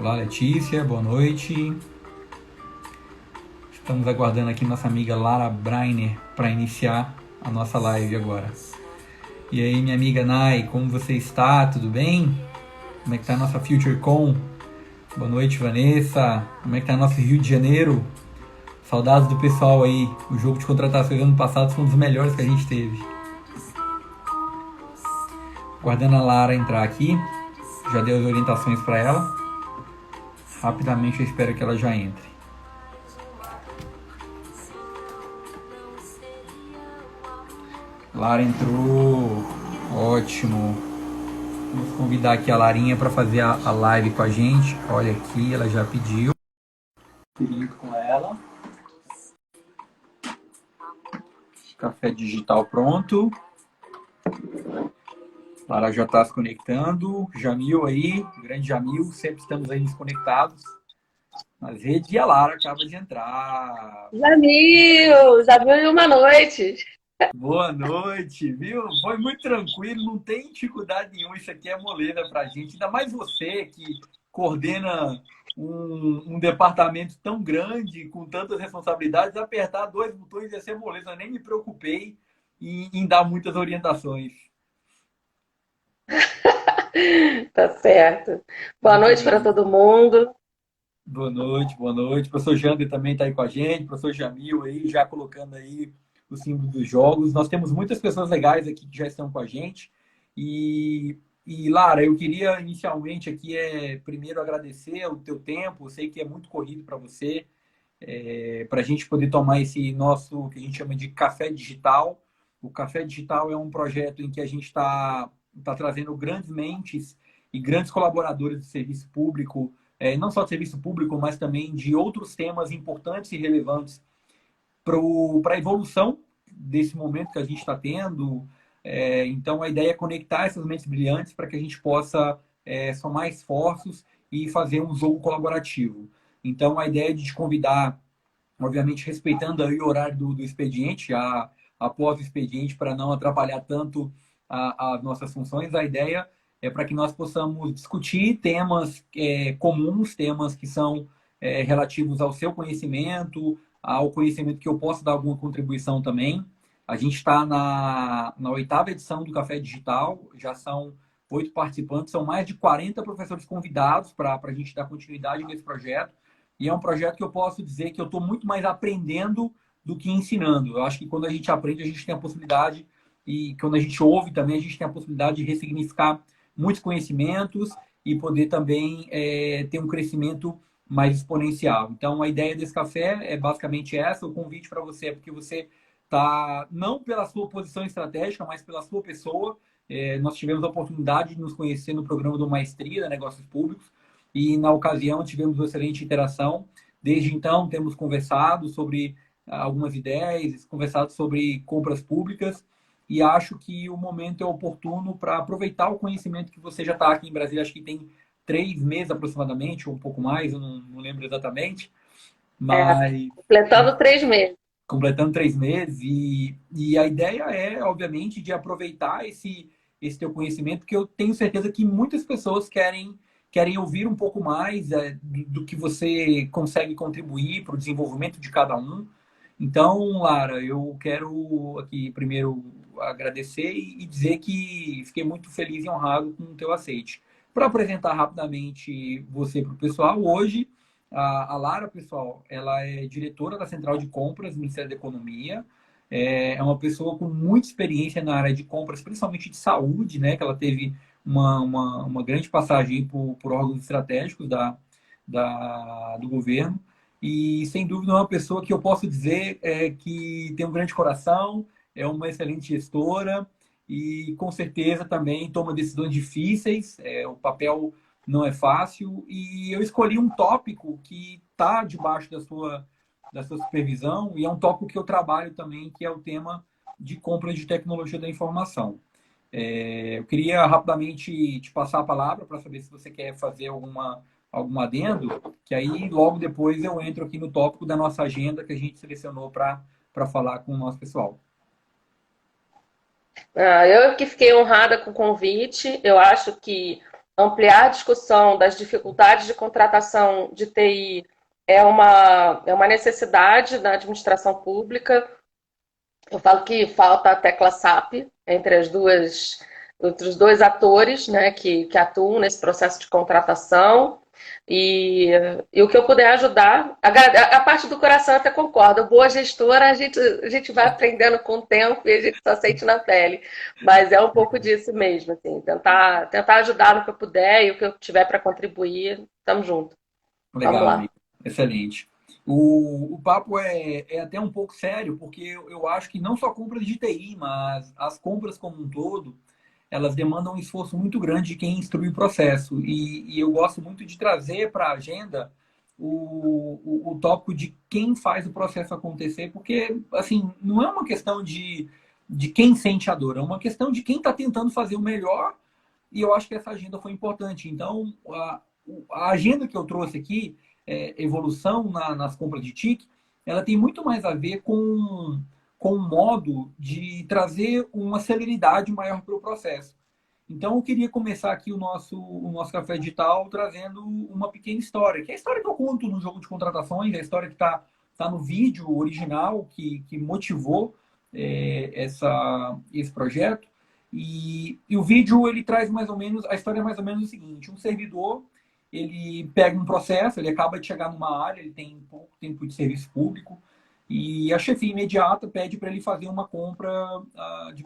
Olá, Letícia, boa noite. Estamos aguardando aqui nossa amiga Lara Brainer para iniciar a nossa live agora. E aí, minha amiga Nai, como você está? Tudo bem? Como é que tá a nossa FutureCon? Boa noite, Vanessa. Como é que tá nosso Rio de Janeiro? Saudades do pessoal aí. O jogo de contratações do ano passado foi um dos melhores que a gente teve. Guardando a Lara entrar aqui. Já dei as orientações para ela. Rapidamente eu espero que ela já entre. Lara entrou. Ótimo. Vamos convidar aqui a Larinha para fazer a live com a gente. Olha aqui, ela já pediu. Link com ela. Café digital pronto. Lara já está se conectando. Jamil aí, grande Jamil, sempre estamos aí nos conectados nas redes. E a Lara acaba de entrar. Jamil, uma noite. Boa noite, viu? Foi muito tranquilo, não tem dificuldade nenhuma. Isso aqui é moleza pra gente. Ainda mais você que coordena um departamento tão grande, com tantas responsabilidades, apertar dois botões ia ser moleza. Eu nem me preocupei em dar muitas orientações. Tá certo. Boa Muito noite para bem. todo mundo. Boa noite, boa noite. O professor Jander também está aí com a gente, o professor Jamil aí, já colocando aí o símbolo dos jogos. Nós temos muitas pessoas legais aqui que já estão com a gente. E Lara, eu queria inicialmente aqui primeiro agradecer o teu tempo. Eu sei que é muito corrido para você, para a gente poder tomar esse nosso, que a gente chama de café digital. O café digital é um projeto em que a gente está trazendo grandes mentes e grandes colaboradores do serviço público, não só do serviço público, mas também de outros temas importantes e relevantes para a evolução desse momento que a gente está tendo. Então, a ideia é conectar essas mentes brilhantes para que a gente possa somar esforços e fazer um jogo colaborativo. Então, a ideia é de te convidar, obviamente respeitando aí o horário do expediente, após o expediente, para não atrapalhar tanto as nossas funções, a ideia é para que nós possamos discutir temas comuns, temas que são relativos ao seu conhecimento, ao conhecimento que eu posso dar alguma contribuição também. A gente está na oitava edição do Café Digital, já são 8 participantes, são mais de 40 professores convidados para a gente dar continuidade nesse projeto. E é um projeto que eu posso dizer que eu estou muito mais aprendendo do que ensinando. Eu acho que quando a gente aprende, a gente tem a possibilidade, e quando a gente ouve também, a gente tem a possibilidade de ressignificar muitos conhecimentos e poder também ter um crescimento mais exponencial. Então, a ideia desse café é basicamente essa. O convite para você é porque você está, não pela sua posição estratégica, mas pela sua pessoa. Nós tivemos a oportunidade de nos conhecer no programa do Maestria de Negócios Públicos e, na ocasião, tivemos uma excelente interação. Desde então, temos conversado sobre algumas ideias, conversado sobre compras públicas e acho que o momento é oportuno para aproveitar o conhecimento que você já está aqui em Brasília. Acho que tem 3 meses aproximadamente, ou um pouco mais, eu não lembro exatamente, É, mas completando 3 meses. completando 3 meses. E a ideia é, obviamente, de aproveitar esse teu conhecimento, porque eu tenho certeza que muitas pessoas querem ouvir um pouco mais do que você consegue contribuir para o desenvolvimento de cada um. Então, Lara, eu quero aqui primeiro agradecer e dizer que fiquei muito feliz e honrado com o teu aceite. Para apresentar rapidamente você para o pessoal, hoje a Lara, pessoal, ela é diretora da Central de Compras do Ministério da Economia. É uma pessoa com muita experiência na área de compras, principalmente de saúde, né? Que ela teve uma grande passagem por órgãos estratégicos do governo. E, sem dúvida, é uma pessoa que eu posso dizer que tem um grande coração, é uma excelente gestora e, com certeza, também toma decisões difíceis. O papel não é fácil. E eu escolhi um tópico que está debaixo da sua supervisão e é um tópico que eu trabalho também, que é o tema de compras de tecnologia da informação. Eu queria rapidamente te passar a palavra para saber se você quer fazer algum adendo, que aí logo depois eu entro aqui no tópico da nossa agenda que a gente selecionou para falar com o nosso pessoal. Eu que fiquei honrada com o convite. Eu acho que ampliar a discussão das dificuldades de contratação de TI é uma necessidade na administração pública. Eu falo que falta a tecla SAP entre entre os dois atores, né, que atuam nesse processo de contratação. E o que eu puder ajudar, a parte do coração eu até concordo. Boa gestora, a gente vai aprendendo com o tempo e a gente só sente na pele. Mas é um pouco disso mesmo, assim, tentar ajudar no que eu puder e o que eu tiver para contribuir, estamos juntos. Vamos Legal, lá. amigo. Excelente. O papo é até um pouco sério, porque eu acho que não só compras de TI, mas as compras como um todo, elas demandam um esforço muito grande de quem instrui o processo. E eu gosto muito de trazer para a agenda o tópico de quem faz o processo acontecer, porque, assim, não é uma questão de quem sente a dor, é uma questão de quem está tentando fazer o melhor, e eu acho que essa agenda foi importante. Então, a agenda que eu trouxe aqui, evolução nas compras de TIC, ela tem muito mais a ver com um modo de trazer uma celeridade maior para o processo. Então, eu queria começar aqui o nosso café digital trazendo uma pequena história, que é a história que eu conto no jogo de contratações, é a história que tá no vídeo original que motivou esse projeto. E o vídeo ele traz mais ou menos, a história é mais ou menos o seguinte: um servidor ele pega um processo, ele acaba de chegar numa área, ele tem pouco tempo de serviço público, e a chefia imediata pede para ele fazer uma compra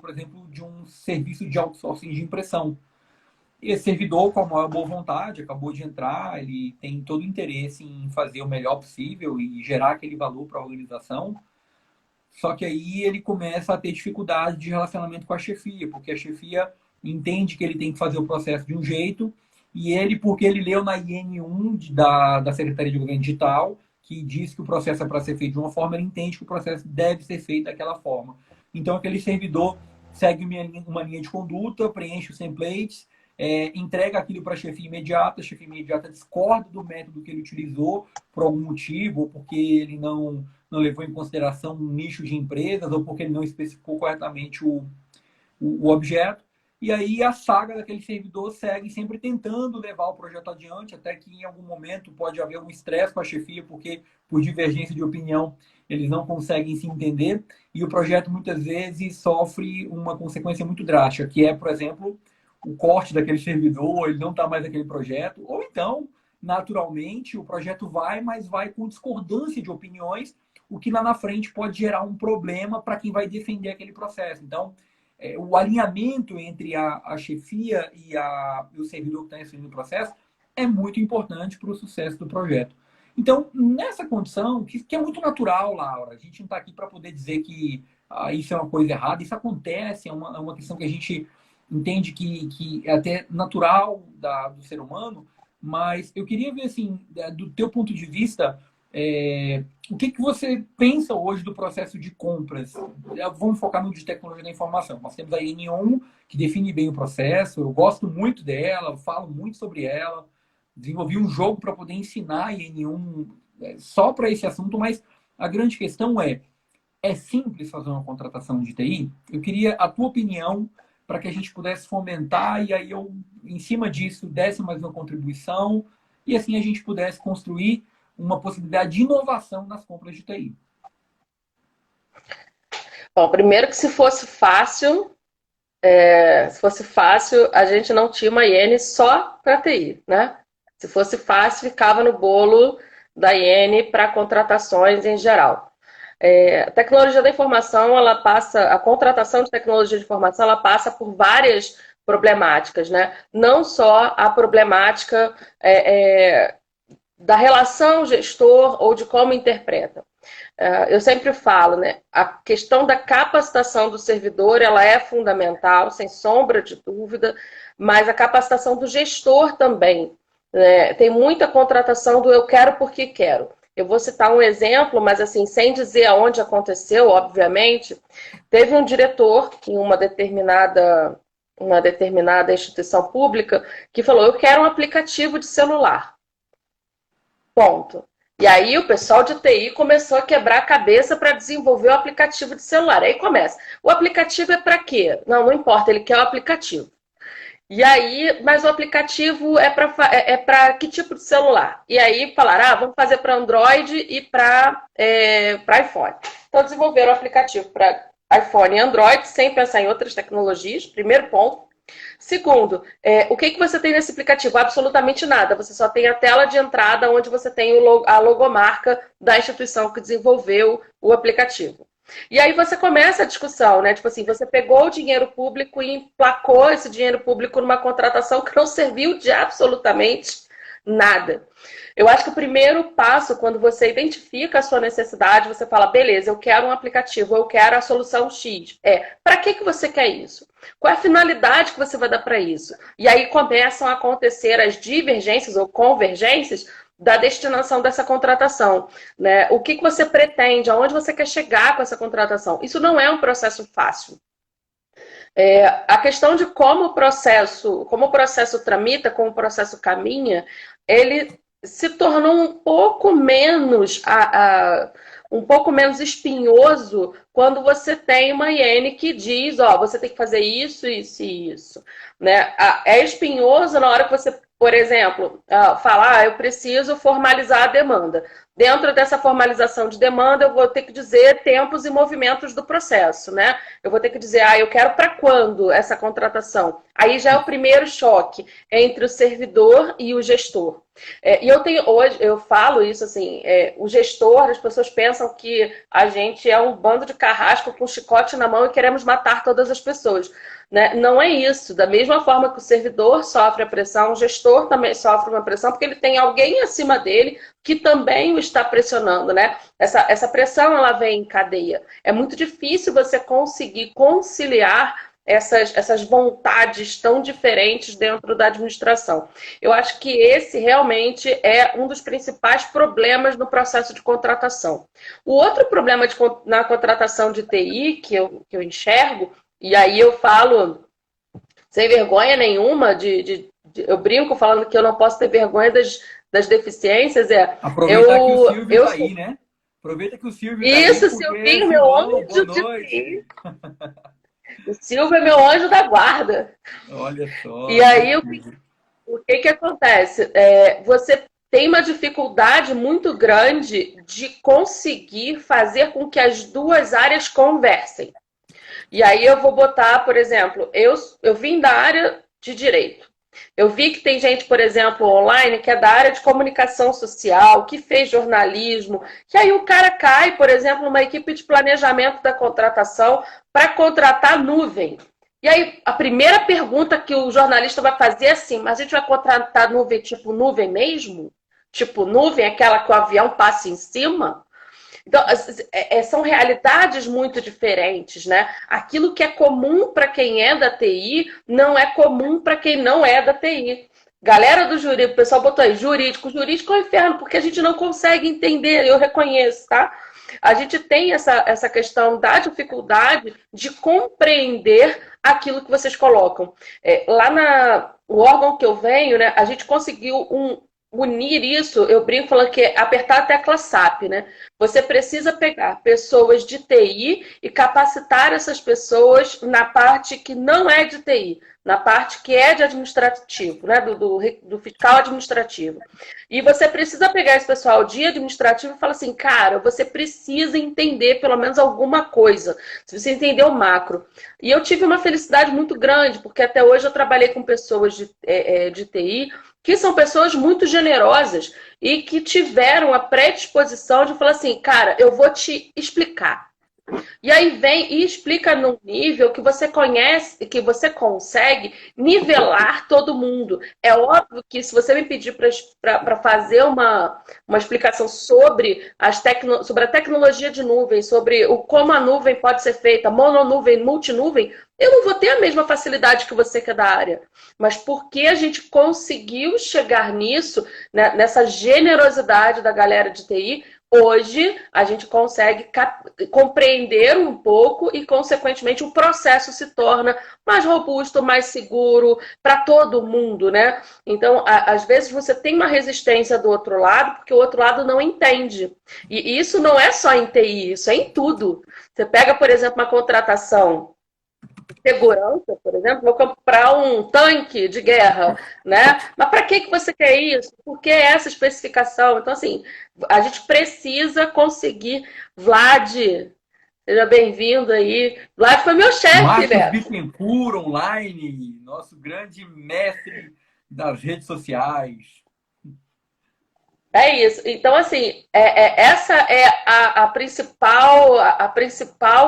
por exemplo, de um serviço de outsourcing de impressão. Esse servidor, com a maior boa vontade, acabou de entrar, ele tem todo o interesse em fazer o melhor possível e gerar aquele valor para a organização. Só que aí ele começa a ter dificuldade de relacionamento com a chefia, porque a chefia entende que ele tem que fazer o processo de um jeito, e ele, porque ele leu na IN1 da Secretaria de Governo Digital, que diz que o processo é para ser feito de uma forma, ele entende que o processo deve ser feito daquela forma. Então, aquele servidor segue uma linha de conduta, preenche os templates, entrega aquilo para a chefia imediata discorda do método que ele utilizou por algum motivo, ou porque ele não levou em consideração um nicho de empresas, ou porque ele não especificou corretamente o objeto. E aí a saga daquele servidor segue sempre tentando levar o projeto adiante, até que em algum momento pode haver um estresse com a chefia, porque por divergência de opinião eles não conseguem se entender, e o projeto muitas vezes sofre uma consequência muito drástica, que é, por exemplo, o corte daquele servidor, ele não está mais naquele projeto, ou então, naturalmente, o projeto vai, mas vai com discordância de opiniões, o que lá na frente pode gerar um problema para quem vai defender aquele processo. Então, o alinhamento entre a chefia e o servidor que está recebendo o processo é muito importante para o sucesso do projeto. Então, nessa condição, que é muito natural, Laura, a gente não está aqui para poder dizer que isso é uma coisa errada, isso acontece, é uma questão que a gente entende que é até natural do ser humano, mas eu queria ver, assim, do teu ponto de vista, o que você pensa hoje do processo de compras? Vamos focar no de tecnologia da informação. Nós temos a N1, que define bem o processo, eu gosto muito dela, falo muito sobre ela, desenvolvi um jogo para poder ensinar a N1 só para esse assunto, mas a grande questão é simples fazer uma contratação de TI? Eu queria a tua opinião para que a gente pudesse fomentar e aí eu, em cima disso, desse mais uma contribuição e assim a gente pudesse construir uma possibilidade de inovação nas compras de TI. Bom, primeiro que se fosse fácil, a gente não tinha uma IN só para TI, né? Se fosse fácil, ficava no bolo da IN para contratações em geral. A tecnologia da informação, a contratação de tecnologia de informação, ela passa por várias problemáticas, né? Não só a problemática da relação gestor ou de como interpreta. Eu sempre falo, né? A questão da capacitação do servidor, ela é fundamental, sem sombra de dúvida, mas a capacitação do gestor também. Né? Tem muita contratação do eu quero porque quero. Eu vou citar um exemplo, mas assim, sem dizer aonde aconteceu, obviamente, teve um diretor em uma determinada instituição pública que falou, eu quero um aplicativo de celular. Ponto. E aí o pessoal de TI começou a quebrar a cabeça para desenvolver o aplicativo de celular. Aí começa. O aplicativo é para quê? Não importa, ele quer o aplicativo. E aí, mas o aplicativo é para que tipo de celular? E aí falaram, vamos fazer para Android e para iPhone. Então desenvolveram o aplicativo para iPhone e Android, sem pensar em outras tecnologias, primeiro ponto. Segundo, o que você tem nesse aplicativo? Absolutamente nada. Você só tem a tela de entrada onde você tem a logomarca da instituição que desenvolveu o aplicativo. E aí você começa a discussão, né? Tipo assim, você pegou o dinheiro público e emplacou esse dinheiro público numa contratação que não serviu de absolutamente nada. Eu acho que o primeiro passo, quando você identifica a sua necessidade, você fala, beleza, eu quero um aplicativo, eu quero a solução X. Para que você quer isso? Qual é a finalidade que você vai dar para isso? E aí começam a acontecer as divergências ou convergências da destinação dessa contratação, né? O que você pretende, aonde você quer chegar com essa contratação. Isso não é um processo fácil. A questão de como o processo tramita, como o processo caminha, ele se tornou um pouco menos espinhoso quando você tem uma IN que diz, você tem que fazer isso, isso e isso. Né? É espinhoso na hora que você, por exemplo, falar, eu preciso formalizar a demanda. Dentro dessa formalização de demanda, eu vou ter que dizer tempos e movimentos do processo, né? Eu vou ter que dizer, eu quero para quando essa contratação? Aí já é o primeiro choque entre o servidor e o gestor. E eu falo isso assim, o gestor, as pessoas pensam que a gente é um bando de carrasco com um chicote na mão e queremos matar todas as pessoas. Né? Não é isso. Da mesma forma que o servidor sofre a pressão, o gestor também sofre uma pressão, porque ele tem alguém acima dele que também o está pressionando, né? Essa pressão, ela vem em cadeia. É muito difícil você conseguir conciliar essas vontades tão diferentes dentro da administração. Eu acho que esse realmente é um dos principais problemas no processo de contratação. O outro problema na contratação de TI que eu enxergo, e aí eu falo sem vergonha nenhuma, eu brinco falando que eu não posso ter vergonha das deficiências. Aproveitar que o Silvio está aí, né? Aproveita que o Silvio está aí. Isso, Silvinho, meu anjo de TI. O Silvio é meu anjo da guarda. Olha só. E aí, o que acontece? Você tem uma dificuldade muito grande de conseguir fazer com que as duas áreas conversem. E aí eu vou botar, por exemplo, eu vim da área de direito. Eu vi que tem gente, por exemplo, online, que é da área de comunicação social, que fez jornalismo, que aí o cara cai, por exemplo, numa equipe de planejamento da contratação para contratar nuvem. E aí, a primeira pergunta que o jornalista vai fazer é assim, mas a gente vai contratar nuvem tipo nuvem mesmo? Tipo nuvem, aquela que o avião passa em cima? Então, são realidades muito diferentes, né? Aquilo que é comum para quem é da TI não é comum para quem não é da TI. Galera do jurídico, o pessoal botou aí, jurídico é um inferno, porque a gente não consegue entender, eu reconheço, tá? A gente tem essa questão da dificuldade de compreender aquilo que vocês colocam. Lá o órgão que eu venho, né, a gente conseguiu unir isso, eu brinco falando que é apertar a tecla SAP, né? Você precisa pegar pessoas de TI e capacitar essas pessoas na parte que não é de TI, na parte que é de administrativo, né? Do fiscal administrativo. E você precisa pegar esse pessoal de administrativo e falar assim, cara, você precisa entender pelo menos alguma coisa, se você entender o macro. E eu tive uma felicidade muito grande, porque até hoje eu trabalhei com pessoas de TI, que são pessoas muito generosas e que tiveram a predisposição de falar assim, cara, eu vou te explicar. E aí vem e explica num nível que você conhece, que você consegue nivelar todo mundo. É óbvio que se você me pedir para fazer uma explicação sobre sobre a tecnologia de nuvem, sobre como a nuvem pode ser feita, mononuvem, multinuvem, eu não vou ter a mesma facilidade que você que é da área. Mas porque a gente conseguiu chegar nisso, né, nessa generosidade da galera de TI, hoje a gente consegue compreender um pouco e, consequentemente, o processo se torna mais robusto, mais seguro para todo mundo, né? Então, às vezes você tem uma resistência do outro lado porque o outro lado não entende. E isso não é só em TI, isso é em tudo. Você pega, por exemplo, uma contratação segurança, por exemplo, vou comprar um tanque de guerra, né? Mas para que você quer isso? Por que essa especificação? Então, assim, a gente precisa conseguir. Vlad, seja bem-vindo aí. Vlad foi meu chefe, Marcos Beto. Bittencourt, online, nosso grande mestre das redes sociais. É isso. Então, assim, essa é a principal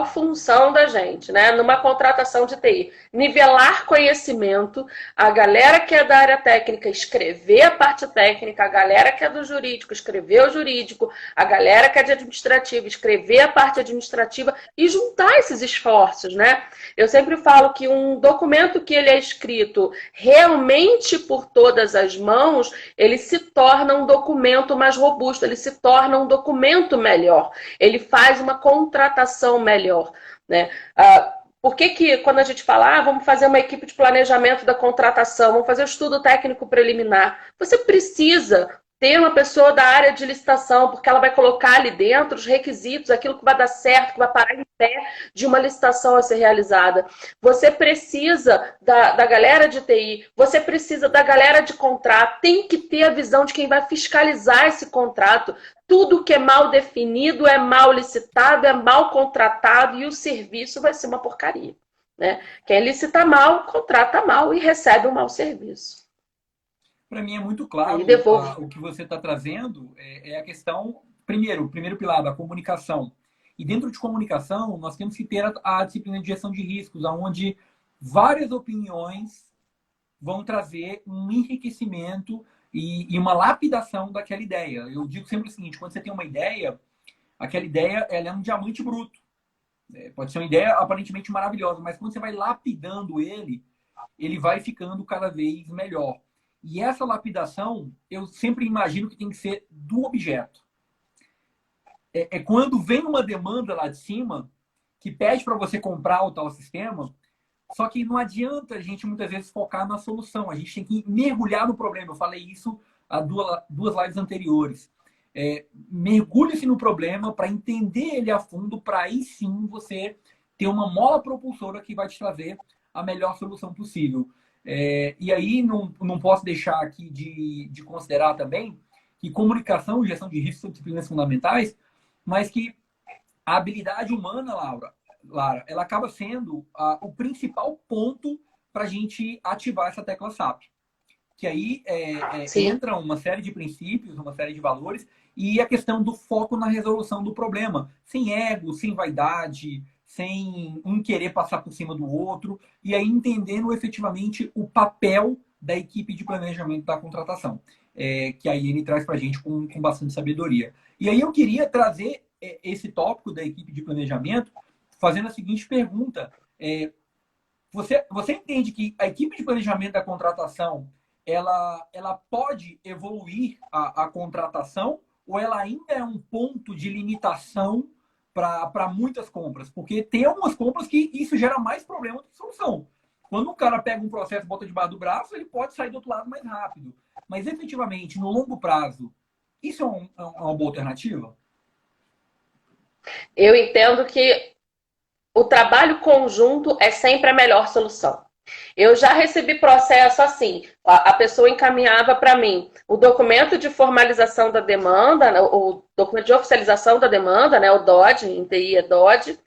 função da gente, né? Numa contratação de TI. Nivelar conhecimento, a galera que é da área técnica escrever a parte técnica, a galera que é do jurídico escrever o jurídico, a galera que é de administrativo escrever a parte administrativa e juntar esses esforços, né? Eu sempre falo que um documento que ele é escrito realmente por todas as mãos, ele se torna um documento mais robusto, ele se torna um documento melhor, ele faz uma contratação melhor, né? Por que quando a gente fala, vamos fazer uma equipe de planejamento da contratação, vamos fazer o estudo técnico preliminar, você precisa ter uma pessoa da área de licitação, porque ela vai colocar ali dentro os requisitos, aquilo que vai dar certo, que vai parar em pé de uma licitação a ser realizada. Você precisa da galera de TI, você precisa da galera de contrato, tem que ter a visão de quem vai fiscalizar esse contrato. Tudo que é mal definido é mal licitado, é mal contratado e o serviço vai ser uma porcaria, né? Quem licita mal, contrata mal e recebe um mau serviço. Para mim é muito claro o que você está trazendo é a questão, o primeiro pilar da comunicação. E dentro de comunicação, nós temos que ter a disciplina de gestão de riscos, onde várias opiniões vão trazer um enriquecimento e uma lapidação daquela ideia. Eu digo sempre o seguinte, quando você tem uma ideia, aquela ideia ela é um diamante bruto. Pode ser uma ideia aparentemente maravilhosa, mas quando você vai lapidando ele vai ficando cada vez melhor. E essa lapidação, eu sempre imagino que tem que ser do objeto. É quando vem uma demanda lá de cima que pede para você comprar o tal sistema, só que não adianta a gente muitas vezes focar na solução. A gente tem que mergulhar no problema. Eu falei isso há duas lives anteriores. Mergulhe-se no problema para entender ele a fundo, para aí sim você ter uma mola propulsora que vai te trazer a melhor solução possível. E aí não posso deixar aqui de considerar também que comunicação e gestão de riscos são disciplinas fundamentais, mas que a habilidade humana, Lara, ela acaba sendo o principal ponto para a gente ativar essa tecla SAP. Que aí entra uma série de princípios, uma série de valores, e a questão do foco na resolução do problema, sem ego, sem vaidade, sem um querer passar por cima do outro, e aí entendendo efetivamente o papel da equipe de planejamento da contratação, que aí ele traz para a gente com bastante sabedoria. E aí eu queria trazer esse tópico da equipe de planejamento fazendo a seguinte pergunta. Você entende que a equipe de planejamento da contratação ela pode evoluir a contratação ou ela ainda é um ponto de limitação para muitas compras? Porque tem algumas compras que isso gera mais problema do que solução. Quando o cara pega um processo e bota debaixo do braço, ele pode sair do outro lado mais rápido. Mas, efetivamente, no longo prazo, isso é uma boa alternativa? Eu entendo que o trabalho conjunto é sempre a melhor solução. Eu já recebi processo assim, a pessoa encaminhava para mim o documento de formalização da demanda, o documento de oficialização da demanda, né, o DOD, em TI é DOD,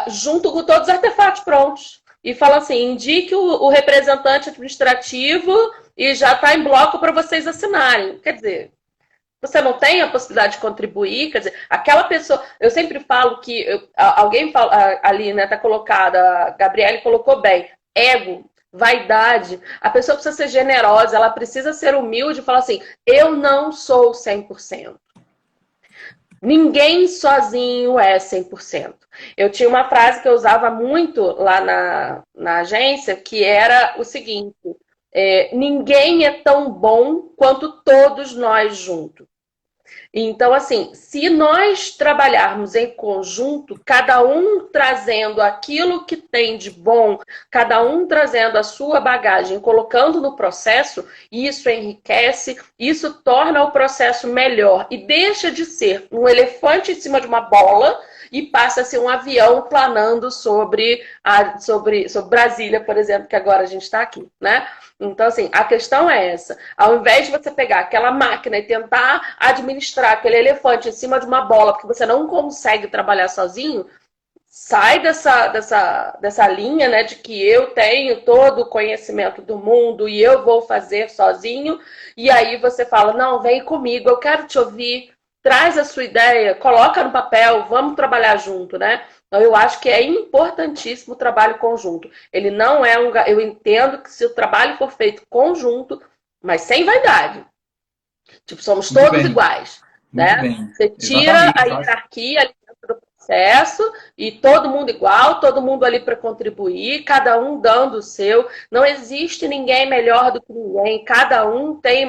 junto com todos os artefatos prontos. E fala assim, indique o representante administrativo e já está em bloco para vocês assinarem. Quer dizer, você não tem a possibilidade de contribuir, quer dizer, aquela pessoa, eu sempre falo que, alguém fala, ali, né, tá colocada, a Gabriele colocou bem, ego, vaidade, a pessoa precisa ser generosa, ela precisa ser humilde e falar assim, eu não sou 100%. Ninguém sozinho é 100%. Eu tinha uma frase que eu usava muito lá na agência, que era o seguinte, ninguém é tão bom quanto todos nós juntos. Então, assim, se nós trabalharmos em conjunto, cada um trazendo aquilo que tem de bom, cada um trazendo a sua bagagem, colocando no processo, isso enriquece, isso torna o processo melhor e deixa de ser um elefante em cima de uma bola e passa a ser um avião planando sobre Brasília, por exemplo, que agora a gente está aqui, né? Então, assim, a questão é essa. Ao invés de você pegar aquela máquina e tentar administrar aquele elefante em cima de uma bola, porque você não consegue trabalhar sozinho, sai dessa linha, né, de que eu tenho todo o conhecimento do mundo e eu vou fazer sozinho, e aí você fala, não, vem comigo, eu quero te ouvir, traz a sua ideia, coloca no papel, vamos trabalhar junto, né? Então, eu acho que é importantíssimo o trabalho conjunto. Ele não é um... Eu entendo que se o trabalho for feito conjunto, mas sem vaidade, tipo, somos Muito todos bem, iguais, muito né? bem. Você tira a Exatamente. Eu acho hierarquia ali dentro do processo e todo mundo igual, todo mundo ali para contribuir, cada um dando o seu. Não existe ninguém melhor do que ninguém, cada um tem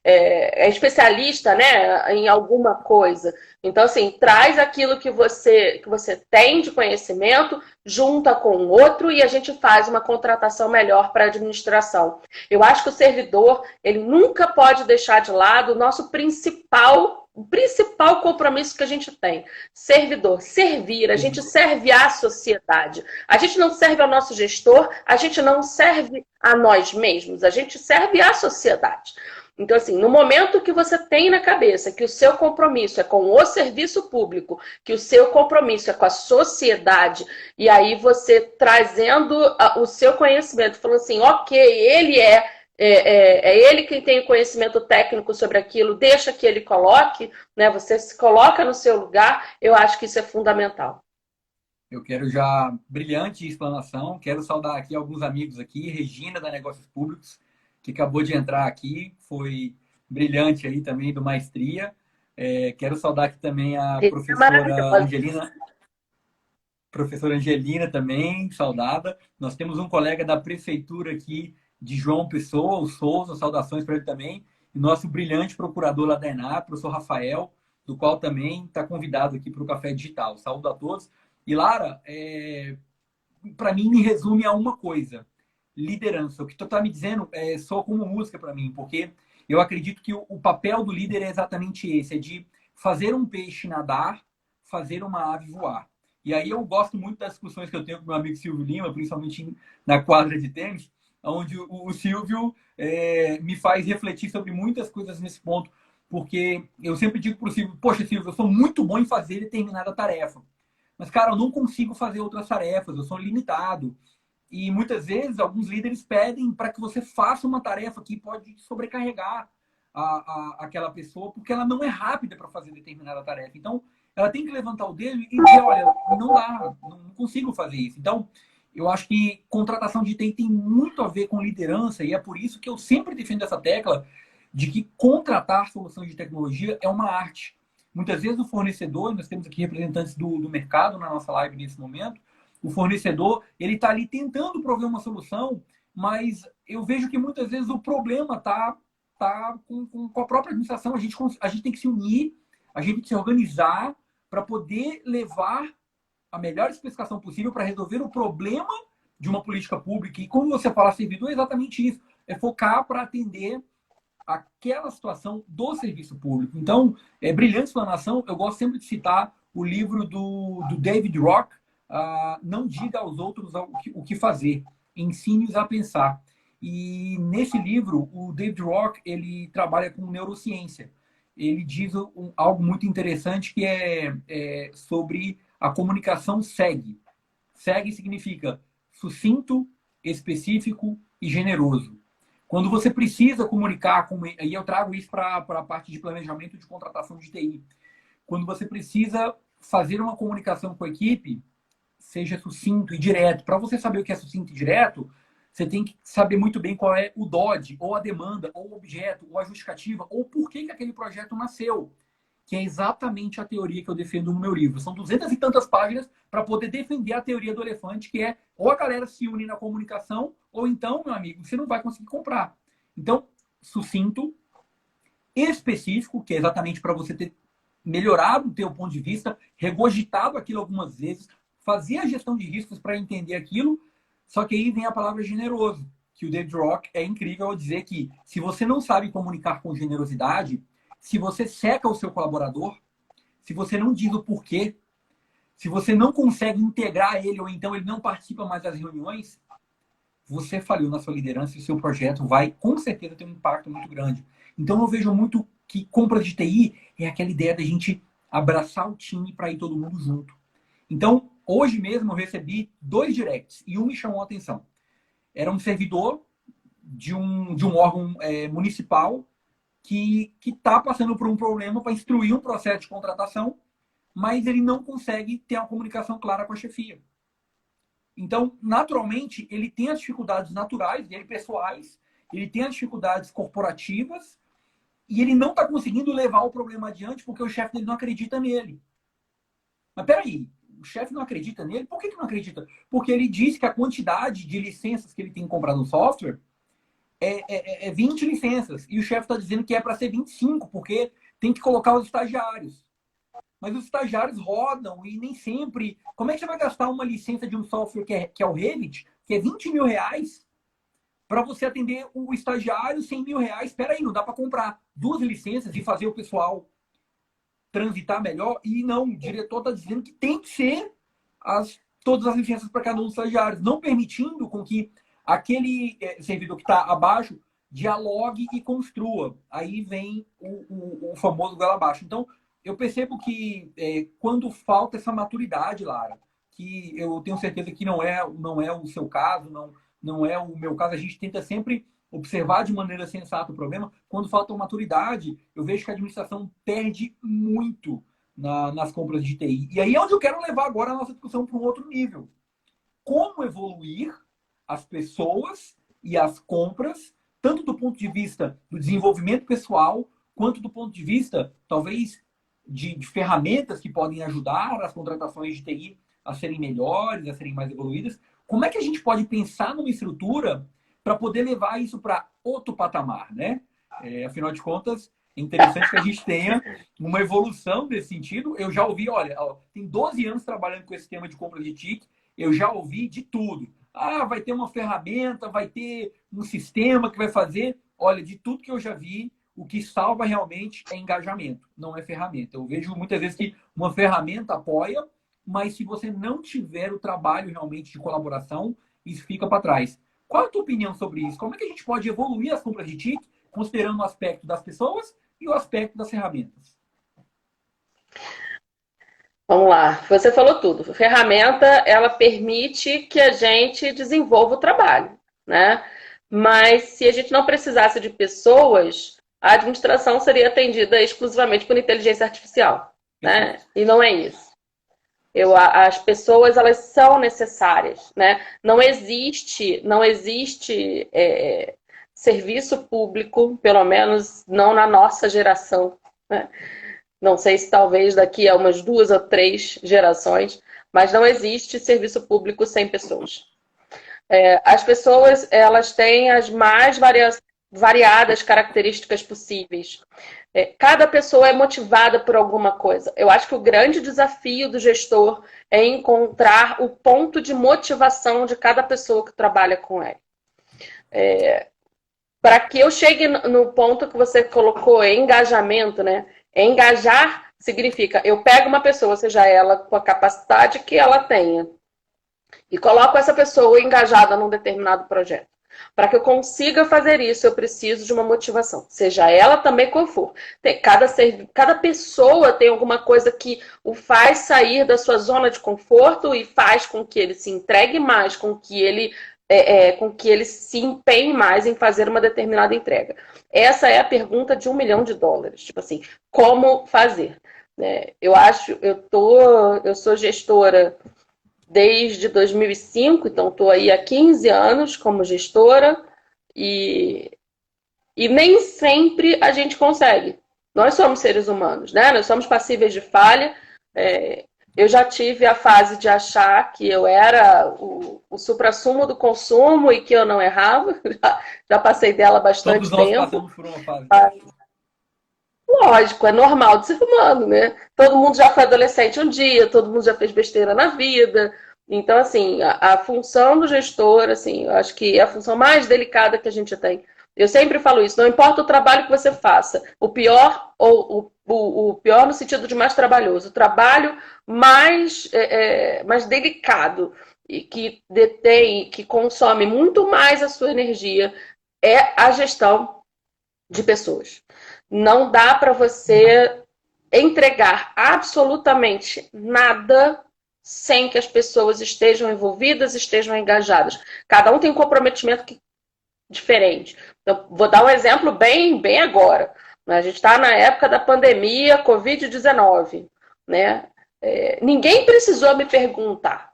é especialista, né, em alguma coisa. Então, assim, traz aquilo que você tem de conhecimento, junta com o outro e a gente faz uma contratação melhor para a administração. Eu acho que o servidor, ele nunca pode deixar de lado o principal compromisso que a gente tem. Servidor, servir, a gente serve à sociedade. A gente não serve ao nosso gestor, a gente não serve a nós mesmos, a gente serve à sociedade. Então, assim, no momento que você tem na cabeça que o seu compromisso é com o serviço público, que o seu compromisso é com a sociedade, e aí você trazendo o seu conhecimento, falando assim, ok, é ele quem tem o conhecimento técnico sobre aquilo, deixa que ele coloque, né? Você se coloca no seu lugar, eu acho que isso é fundamental. Eu quero já brilhante explanação. Quero saudar aqui alguns amigos aqui, Regina da Negócios Públicos, que acabou de entrar aqui, foi brilhante aí também do Maestria. Quero saudar aqui também a É maravilhoso. professora Angelina também, saudada. Nós temos um colega da prefeitura aqui de João Pessoa, o Souza, saudações para ele também. E nosso brilhante procurador lá da ENAP, professor Rafael, do qual também está convidado aqui para o Café Digital. Saúdo a todos. E Lara, para mim me resume a uma coisa: liderança. O que tu está me dizendo soa como música para mim, porque eu acredito que o papel do líder é exatamente esse, é de fazer um peixe nadar, fazer uma ave voar. E aí eu gosto muito das discussões que eu tenho com meu amigo Silvio Lima, principalmente na quadra de tênis, onde o Silvio me faz refletir sobre muitas coisas nesse ponto, porque eu sempre digo para o Silvio, poxa, Silvio, eu sou muito bom em fazer determinada tarefa. Mas, cara, eu não consigo fazer outras tarefas, eu sou limitado. E muitas vezes alguns líderes pedem para que você faça uma tarefa que pode sobrecarregar aquela pessoa, porque ela não é rápida para fazer determinada tarefa. Então, ela tem que levantar o dedo e dizer, olha, não dá, não consigo fazer isso. Então, eu acho que contratação de TI tem muito a ver com liderança, e é por isso que eu sempre defendo essa tecla de que contratar soluções de tecnologia é uma arte. Muitas vezes o fornecedor, nós temos aqui representantes do mercado na nossa live nesse momento, o fornecedor, ele está ali tentando prover uma solução, mas eu vejo que muitas vezes o problema está com a própria administração. A gente tem que se unir, a gente tem que se organizar para poder levar a melhor especificação possível para resolver o problema de uma política pública. E como você fala, servidor, é exatamente isso. É focar para atender aquela situação do serviço público. Então, brilhante explanação. Eu gosto sempre de citar o livro do David Rock, Não Diga aos Outros o que Fazer, Ensine-os a Pensar. E nesse livro, o David Rock, ele trabalha com neurociência. Ele diz algo muito interessante que é sobre a comunicação SEG. SEG significa sucinto, específico e generoso. Quando você precisa comunicar, e eu trago isso para a parte de planejamento de contratação de TI. Quando você precisa fazer uma comunicação com a equipe, seja sucinto e direto. Para você saber o que é sucinto e direto, você tem que saber muito bem qual é o DOD, ou a demanda, ou o objeto, ou a justificativa, ou por que aquele projeto nasceu. Que é exatamente a teoria que eu defendo no meu livro. São 200 e tantas páginas para poder defender a teoria do elefante, que é ou a galera se une na comunicação, ou então, meu amigo, você não vai conseguir comprar. Então, sucinto, específico, que é exatamente para você ter melhorado o teu ponto de vista, regurgitado aquilo algumas vezes, fazer a gestão de riscos para entender aquilo. Só que aí vem a palavra generoso, que o David Rock é incrível ao dizer que se você não sabe comunicar com generosidade, se você seca o seu colaborador, se você não diz o porquê, se você não consegue integrar ele, ou então ele não participa mais das reuniões, você falhou na sua liderança e o seu projeto vai, com certeza, ter um impacto muito grande. Então, eu vejo muito que compras de TI é aquela ideia da gente abraçar o time para ir todo mundo junto. Então, hoje mesmo eu recebi 2 directs e um me chamou a atenção. Era um servidor de um órgão municipal que está passando por um problema para instruir um processo de contratação, mas ele não consegue ter uma comunicação clara com a chefia. Então, naturalmente, ele tem as dificuldades naturais dele, pessoais, ele tem as dificuldades corporativas, e ele não está conseguindo levar o problema adiante porque o chefe dele não acredita nele. Mas peraí, o chefe não acredita nele? Por que não acredita? Porque ele diz que a quantidade de licenças que ele tem que comprar no software é 20 licenças. E o chefe está dizendo que é para ser 25, porque tem que colocar os estagiários. Mas os estagiários rodam e nem sempre... Como é que você vai gastar uma licença de um software que é o Revit, que é 20 mil reais, para você atender o estagiário 100 mil reais? Espera aí, não dá para comprar 2 licenças e fazer o pessoal transitar melhor? E não, o diretor está dizendo que tem que ser todas as licenças para cada um dos estagiários, não permitindo com que aquele servidor que está abaixo dialogue e construa. Aí vem o famoso goela abaixo. Então, eu percebo que quando falta essa maturidade, Lara, que eu tenho certeza que não é o seu caso, não é o meu caso, a gente tenta sempre observar de maneira sensata o problema. Quando falta maturidade, eu vejo que a administração perde muito nas compras de TI. E aí é onde eu quero levar agora a nossa discussão para um outro nível. Como evoluir as pessoas e as compras, tanto do ponto de vista do desenvolvimento pessoal, quanto do ponto de vista, talvez, de ferramentas que podem ajudar as contratações de TI a serem melhores, a serem mais evoluídas. Como é que a gente pode pensar numa estrutura para poder levar isso para outro patamar, né? Afinal de contas, é interessante que a gente tenha uma evolução nesse sentido. Eu já ouvi, olha, tem 12 anos trabalhando com esse tema de compra de TIC, eu já ouvi de tudo. Vai ter uma ferramenta, vai ter um sistema que vai fazer. Olha, de tudo que eu já vi, o que salva realmente é engajamento, não é ferramenta. Eu vejo muitas vezes que uma ferramenta apoia, mas se você não tiver o trabalho realmente de colaboração, isso fica para trás. Qual a tua opinião sobre isso? Como é que a gente pode evoluir as compras de TIC, considerando o aspecto das pessoas e o aspecto das ferramentas? Vamos lá, você falou tudo. A ferramenta, ela permite que a gente desenvolva o trabalho, né? Mas se a gente não precisasse de pessoas, a administração seria atendida exclusivamente por inteligência artificial, né? E não é isso. As pessoas, elas são necessárias, né? Não existe serviço público, pelo menos não na nossa geração, né? Não sei se talvez daqui a umas 2 ou 3 gerações, mas não existe serviço público sem pessoas. As pessoas, elas têm as mais variadas características possíveis. Cada pessoa é motivada por alguma coisa. Eu acho que o grande desafio do gestor é encontrar o ponto de motivação de cada pessoa que trabalha com ele. Para que eu chegue no ponto que você colocou, engajamento, né? Engajar significa eu pego uma pessoa, seja ela com a capacidade que ela tenha, e coloco essa pessoa engajada num determinado projeto. Para que eu consiga fazer isso, eu preciso de uma motivação, seja ela também qual for. Cada pessoa tem alguma coisa que o faz sair da sua zona de conforto e faz com que ele se entregue mais, com que ele se empenhe mais em fazer uma determinada entrega. Essa é a pergunta de $1 milhão. Tipo assim, como fazer? Eu sou gestora desde 2005, então estou aí há 15 anos como gestora e nem sempre a gente consegue. Nós somos seres humanos, né? Nós somos passíveis de falha. Eu já tive a fase de achar que eu era o suprassumo do consumo e que eu não errava. Já passei dela bastante tempo. Todos nós passamos por uma fase. Lógico, é normal de ser humano, né? Todo mundo já foi adolescente um dia, todo mundo já fez besteira na vida. Então, assim, a função do gestor, assim, eu acho que é a função mais delicada que a gente tem. Eu sempre falo isso, não importa o trabalho que você faça, o pior ou o pior no sentido de mais trabalhoso, o trabalho mais delicado e que detém, que consome muito mais a sua energia é a gestão de pessoas. Não dá para você entregar absolutamente nada sem que as pessoas estejam envolvidas, estejam engajadas. Cada um tem um comprometimento diferente. Então, vou dar um exemplo bem agora. A gente está na época da pandemia Covid-19, né? Ninguém precisou me perguntar.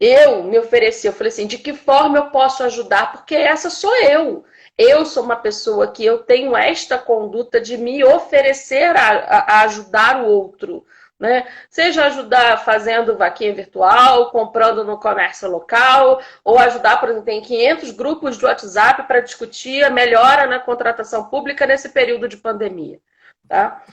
Eu me ofereci, eu falei assim, de que forma eu posso ajudar? Porque essa sou eu. Eu sou uma pessoa que eu tenho esta conduta de me oferecer a ajudar o outro. Né? Seja ajudar fazendo vaquinha virtual, comprando no comércio local, ou ajudar, por exemplo, tem 500 grupos de WhatsApp para discutir a melhora na contratação pública nesse período de pandemia. Tá?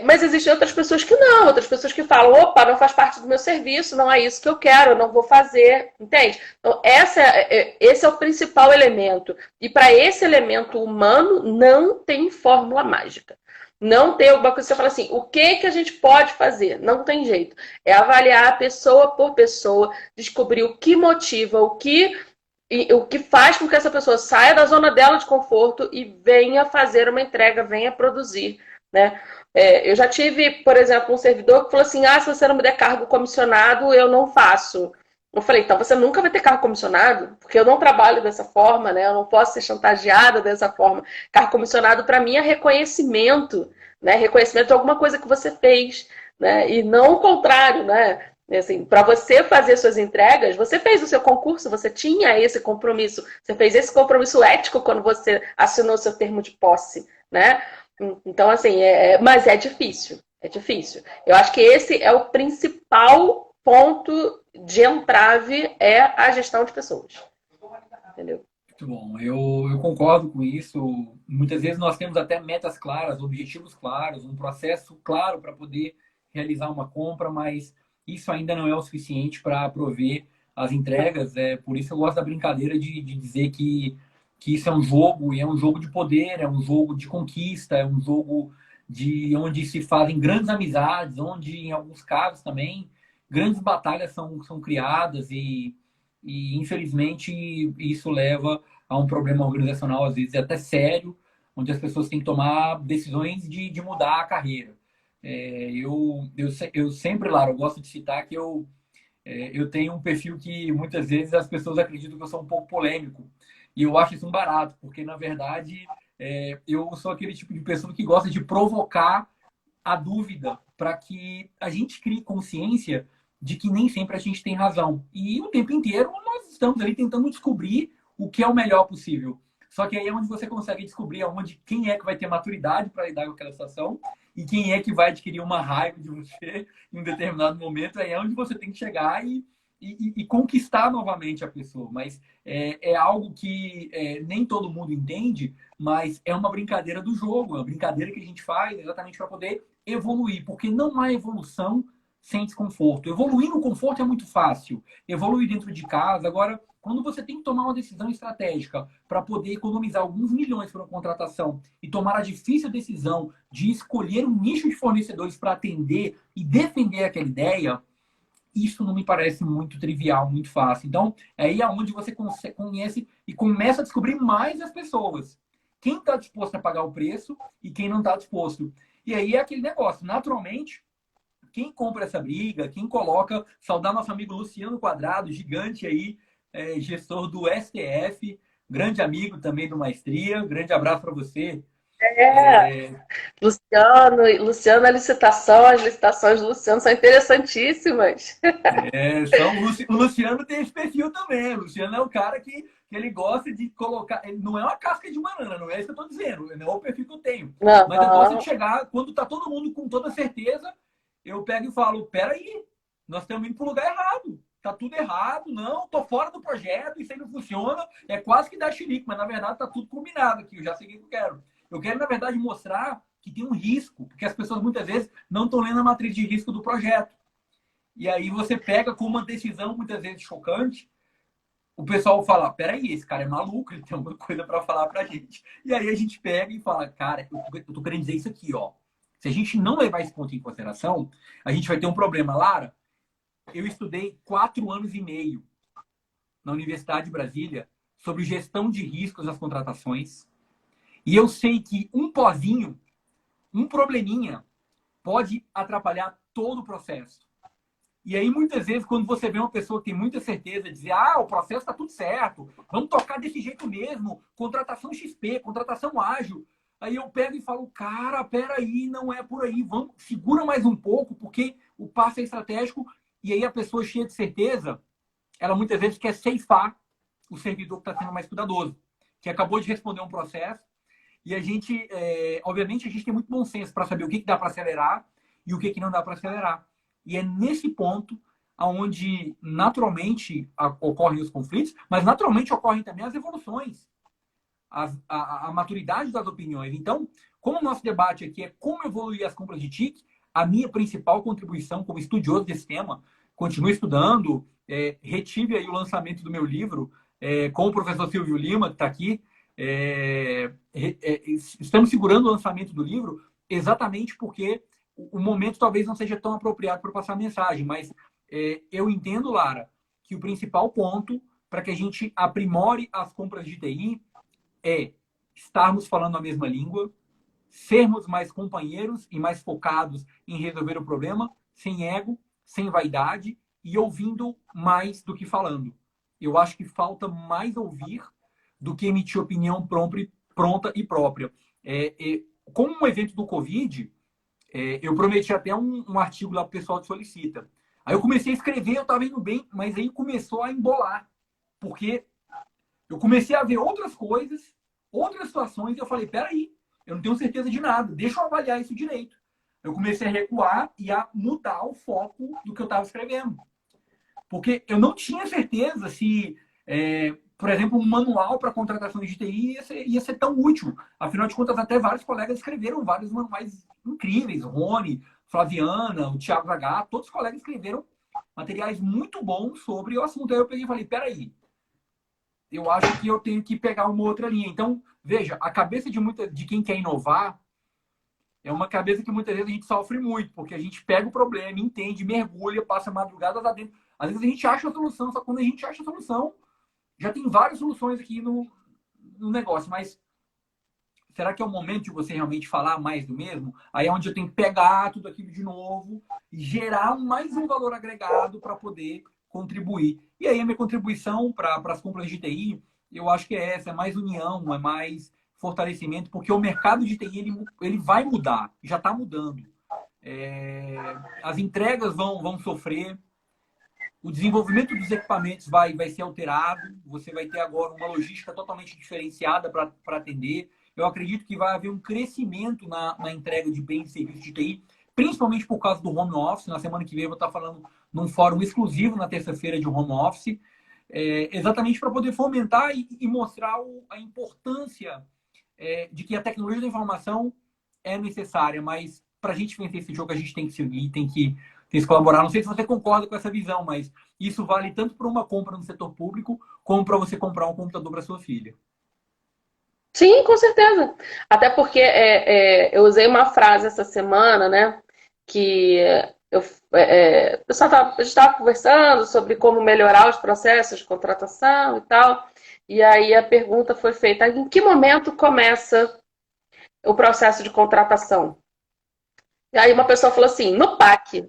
Mas existem outras pessoas que não, outras pessoas que falam, opa, não faz parte do meu serviço, não é isso que eu quero, eu não vou fazer, entende? Então, esse é o principal elemento. E para esse elemento humano, não tem fórmula mágica. Não tem alguma coisa que você fala assim, o que a gente pode fazer? Não tem jeito. É avaliar pessoa por pessoa, descobrir o que motiva, o que faz com que essa pessoa saia da zona dela de conforto e venha fazer uma entrega, venha produzir, né? Eu já tive, por exemplo, um servidor que falou assim, se você não me der cargo comissionado, eu não faço. Eu falei, então você nunca vai ter cargo comissionado, porque eu não trabalho dessa forma, né? Eu não posso ser chantageada dessa forma. Cargo comissionado, para mim, é reconhecimento, né? Reconhecimento de alguma coisa que você fez, né? E não o contrário, né? Assim, para você fazer suas entregas, você fez o seu concurso, você tinha esse compromisso, você fez esse compromisso ético quando você assinou seu termo de posse, né? Então, assim, mas é difícil, é difícil. Eu acho que esse é o principal ponto de entrave, é a gestão de pessoas. Entendeu? Muito bom, eu concordo com isso. Muitas vezes nós temos até metas claras, objetivos claros, um processo claro para poder realizar uma compra, mas isso ainda não é o suficiente para prover as entregas. Por isso eu gosto da brincadeira de dizer que isso é um jogo, e é um jogo de poder, é um jogo de conquista, é um jogo de onde se fazem grandes amizades, onde, em alguns casos também, grandes batalhas são criadas e infelizmente, isso leva a um problema organizacional, às vezes até sério, onde as pessoas têm que tomar decisões de mudar a carreira. Eu sempre, Lara, eu gosto de citar que eu tenho um perfil que muitas vezes as pessoas acreditam que eu sou um pouco polêmico. E eu acho isso um barato, porque na verdade eu sou aquele tipo de pessoa que gosta de provocar a dúvida para que a gente crie consciência de que nem sempre a gente tem razão. E o tempo inteiro nós estamos ali tentando descobrir o que é o melhor possível. Só que aí é onde você consegue descobrir aonde quem é que vai ter maturidade para lidar com aquela situação e quem é que vai adquirir uma raiva de você em um determinado momento. Aí é onde você tem que chegar e conquistar novamente a pessoa. Mas é algo que nem todo mundo entende, mas é uma brincadeira do jogo, é uma brincadeira que a gente faz exatamente para poder evoluir, porque não há evolução sem desconforto. Evoluir no conforto é muito fácil. Evoluir dentro de casa. Agora, quando você tem que tomar uma decisão estratégica para poder economizar alguns milhões para uma contratação e tomar a difícil decisão de escolher um nicho de fornecedores para atender e defender aquela ideia, isso não me parece muito trivial, muito fácil. Então, aí é onde você conhece e começa a descobrir mais as pessoas. Quem está disposto a pagar o preço e quem não está disposto. E aí é aquele negócio. Naturalmente, quem compra essa briga, quem coloca, saudar nosso amigo Luciano Quadrado, gigante aí, gestor do STF, grande amigo também do Maestria. Grande abraço para você. Luciano, a licitação, as licitações do Luciano são interessantíssimas. O Luciano tem esse perfil também. O Luciano é um cara que ele gosta de colocar. Ele não é uma casca de banana, não é isso que eu estou dizendo. Não é o perfil que eu tenho. Não. Mas eu gosto de chegar, quando está todo mundo com toda certeza, eu pego e falo: peraí, nós estamos indo para o lugar errado. Tá tudo errado, não, tô fora do projeto, isso aí não funciona, é quase que dar xerique, mas na verdade tá tudo combinado aqui, eu já sei o que eu quero. Eu quero, na verdade, mostrar que tem um risco, porque as pessoas muitas vezes não estão lendo a matriz de risco do projeto. E aí você pega com uma decisão muitas vezes chocante, o pessoal fala, peraí, esse cara é maluco, ele tem alguma coisa para falar pra gente. E aí a gente pega e fala, cara, eu tô querendo dizer isso aqui, ó. Se a gente não levar esse ponto em consideração, a gente vai ter um problema. Lara, eu estudei 4 anos e meio na Universidade de Brasília sobre gestão de riscos nas contratações. E eu sei que um pozinho, um probleminha, pode atrapalhar todo o processo. E aí, muitas vezes, quando você vê uma pessoa que tem muita certeza, dizer, o processo está tudo certo, vamos tocar desse jeito mesmo, contratação XP, contratação ágil. Aí eu pego e falo, cara, peraí, não é por aí, vamos, segura mais um pouco, porque o passo é estratégico. E aí a pessoa cheia de certeza, ela muitas vezes quer ceifar o servidor que está sendo mais cuidadoso, que acabou de responder um processo. E a gente, obviamente, a gente tem muito bom senso para saber o que dá para acelerar e o que não dá para acelerar. E é nesse ponto onde naturalmente ocorrem os conflitos, mas naturalmente ocorrem também as evoluções, a maturidade das opiniões. Então, como o nosso debate aqui é como evoluir as compras de TIC, a minha principal contribuição como estudioso desse tema, continuo estudando, retive aí o lançamento do meu livro com o professor Silvio Lima, que está aqui. Estamos segurando o lançamento do livro exatamente porque o momento talvez não seja tão apropriado para passar a mensagem, mas eu entendo, Lara, que o principal ponto para que a gente aprimore as compras de TI é estarmos falando a mesma língua, sermos mais companheiros e mais focados em resolver o problema, sem ego, sem vaidade e ouvindo mais do que falando. Eu acho que falta mais ouvir do que emitir opinião pronta e própria. Como um evento do Covid, eu prometi até um artigo lá para o pessoal que solicita. Aí eu comecei a escrever, eu estava indo bem, mas aí começou a embolar. Porque eu comecei a ver outras coisas, outras situações, e eu falei, peraí, eu não tenho certeza de nada, deixa eu avaliar isso direito. Eu comecei a recuar e a mudar o foco do que eu estava escrevendo. Porque eu não tinha certeza se, por exemplo, um manual para contratação de TI ia ser tão útil. Afinal de contas, até vários colegas escreveram vários manuais incríveis. Rony, Flaviana, o Thiago Zagato, todos os colegas escreveram materiais muito bons sobre o assunto. Aí eu peguei e falei, peraí, eu acho que eu tenho que pegar uma outra linha. Então, veja, a cabeça de quem quer inovar é uma cabeça que muitas vezes a gente sofre muito, porque a gente pega o problema, entende, mergulha, passa madrugadas lá dentro. Às vezes a gente acha a solução, só que quando a gente acha a solução, já tem várias soluções aqui no negócio, mas será que é o momento de você realmente falar mais do mesmo? Aí é onde eu tenho que pegar tudo aquilo de novo e gerar mais um valor agregado para poder contribuir. E aí a minha contribuição para as compras de TI, eu acho que é essa, é mais união, é mais fortalecimento, porque o mercado de TI ele vai mudar, já está mudando. As entregas vão sofrer, o desenvolvimento dos equipamentos vai ser alterado, você vai ter agora uma logística totalmente diferenciada para atender. Eu acredito que vai haver um crescimento na entrega de bens e serviços de TI, principalmente por causa do home office. Na semana que vem eu vou estar falando num fórum exclusivo na terça-feira de home office, exatamente para poder fomentar e mostrar a importância de que a tecnologia da informação é necessária, mas para a gente vencer esse jogo a gente tem que seguir, tem que colaborar. Não sei se você concorda com essa visão, mas isso vale tanto para uma compra no setor público, como para você comprar um computador para sua filha. Sim, com certeza. Até porque eu usei uma frase essa semana, né? Que a gente estava conversando sobre como melhorar os processos de contratação e tal. E aí a pergunta foi feita: em que momento começa o processo de contratação? E aí uma pessoa falou assim, no PAC.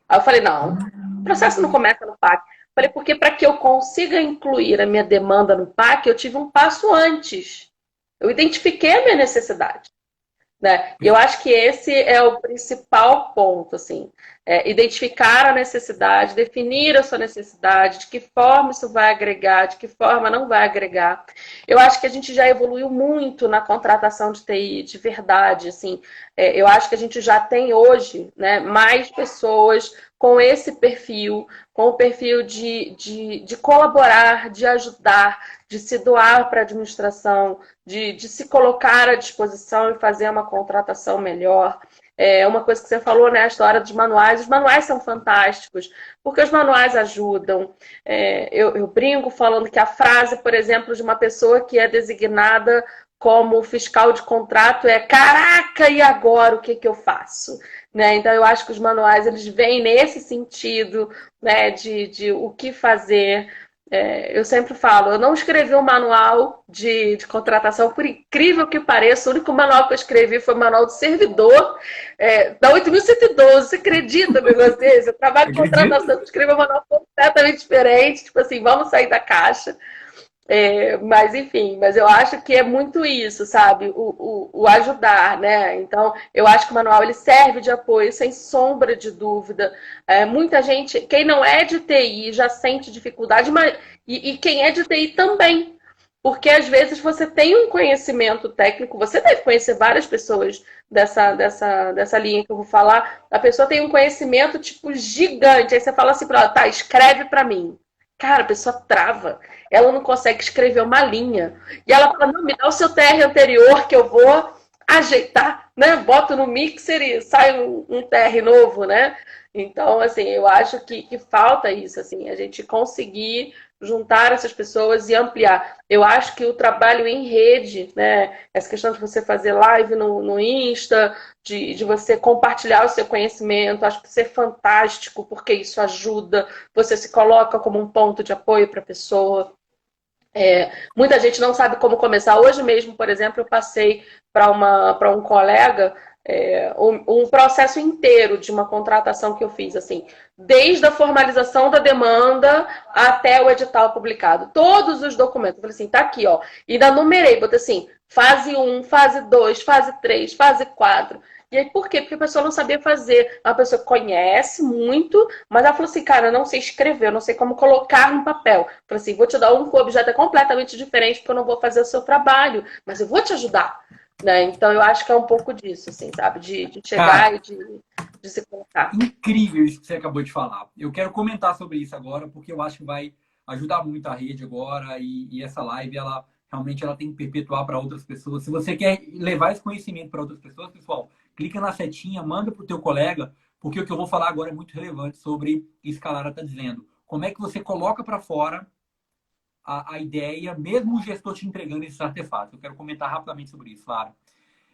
Aí eu falei, não, o processo não começa no PAC. Eu falei, porque para que eu consiga incluir a minha demanda no PAC, eu tive um passo antes. Eu identifiquei a minha necessidade. Né? E eu acho que esse é o principal ponto, assim, identificar a necessidade, definir a sua necessidade, de que forma isso vai agregar, de que forma não vai agregar. Eu acho que a gente já evoluiu muito na contratação de TI, de verdade, assim, eu acho que a gente já tem hoje, né, mais pessoas com esse perfil, com o perfil de colaborar, de ajudar, de se doar para a administração, de se colocar à disposição e fazer uma contratação melhor. Uma coisa que você falou, né, a história dos manuais. Os manuais são fantásticos, porque os manuais ajudam. Eu brinco falando que a frase, por exemplo, de uma pessoa que é designada como fiscal de contrato é: caraca, e agora o que que eu faço? Né? Então, eu acho que os manuais eles vêm nesse sentido, né, de o que fazer. Eu sempre falo, eu não escrevi um manual de contratação, por incrível que pareça. O único manual que eu escrevi foi o manual do servidor, da 8.112. Você acredita no negócio desse? Eu trabalho em Acredito. contratação, eu escrevi um manual completamente diferente, tipo assim, vamos sair da caixa. Mas enfim, mas eu acho que é muito isso, sabe? O ajudar, né? Então, eu acho que o manual ele serve de apoio, sem sombra de dúvida. Muita gente, quem não é de TI já sente dificuldade, e quem é de TI também. Porque às vezes você tem um conhecimento técnico, você deve conhecer várias pessoas dessa linha que eu vou falar. A pessoa tem um conhecimento tipo gigante. Aí você fala assim para ela: tá, escreve para mim. Cara, a pessoa trava. Ela não consegue escrever uma linha. E ela fala: não, me dá o seu TR anterior que eu vou ajeitar, né? Boto no mixer e sai um TR novo, né? Então, assim, eu acho que falta isso, assim, a gente conseguir juntar essas pessoas e ampliar. Eu acho que o trabalho em rede, né? Essa questão de você fazer live no Insta, de você compartilhar o seu conhecimento, acho que isso é fantástico, porque isso ajuda, você se coloca como um ponto de apoio para a pessoa. Muita gente não sabe como começar. Hoje mesmo, por exemplo, eu passei para um colega um processo inteiro de uma contratação que eu fiz, assim, desde a formalização da demanda até o edital publicado. Todos os documentos. Eu falei assim, tá aqui, ó. E ainda numerei, botei assim, fase 1, fase 2, fase 3, fase 4. E aí, por quê? Porque a pessoa não sabia fazer. A pessoa conhece muito, mas ela falou assim, cara, eu não sei escrever, eu não sei como colocar no papel. Eu falei assim, vou te dar um objeto completamente diferente, porque eu não vou fazer o seu trabalho, mas eu vou te ajudar. Né? Então, eu acho que é um pouco disso, assim, sabe? De chegar Cara, e de se colocar. incrível isso que você acabou de falar. Eu quero comentar sobre isso agora, porque eu acho que vai ajudar muito a rede agora e essa live, ela realmente ela tem que perpetuar para outras pessoas. Se você quer levar esse conhecimento para outras pessoas, pessoal, clica na setinha, manda para o teu colega, porque o que eu vou falar agora é muito relevante sobre isso que a Lara está dizendo. Como é que você coloca para fora a ideia, mesmo o gestor te entregando esses artefatos? Eu quero comentar rapidamente sobre isso, Lara.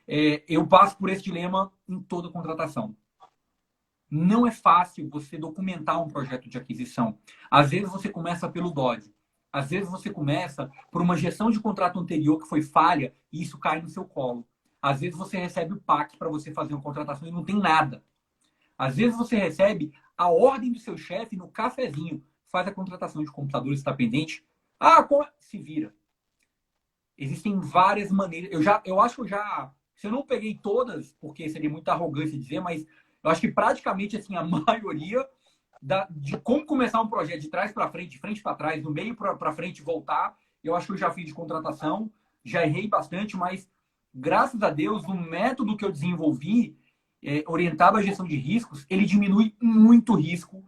Eu passo por esse dilema em toda contratação. Não é fácil você documentar um projeto de aquisição. Às vezes você começa pelo DOD. Às vezes você começa por uma gestão de contrato anterior que foi falha e isso cai no seu colo. Às vezes você recebe o PAC para você fazer uma contratação e não tem nada. Às vezes você recebe a ordem do seu chefe no cafezinho. Faz a contratação de computadores, está pendente. Se vira. Existem várias maneiras. Eu acho que se eu não peguei todas, porque seria muita arrogância dizer, mas eu acho que praticamente assim, a maioria de como começar um projeto de trás para frente, de frente para trás, do meio para frente e voltar, eu acho que eu já fiz de contratação, já errei bastante, mas graças a Deus, o método que eu desenvolvi, orientado à gestão de riscos, ele diminui muito o risco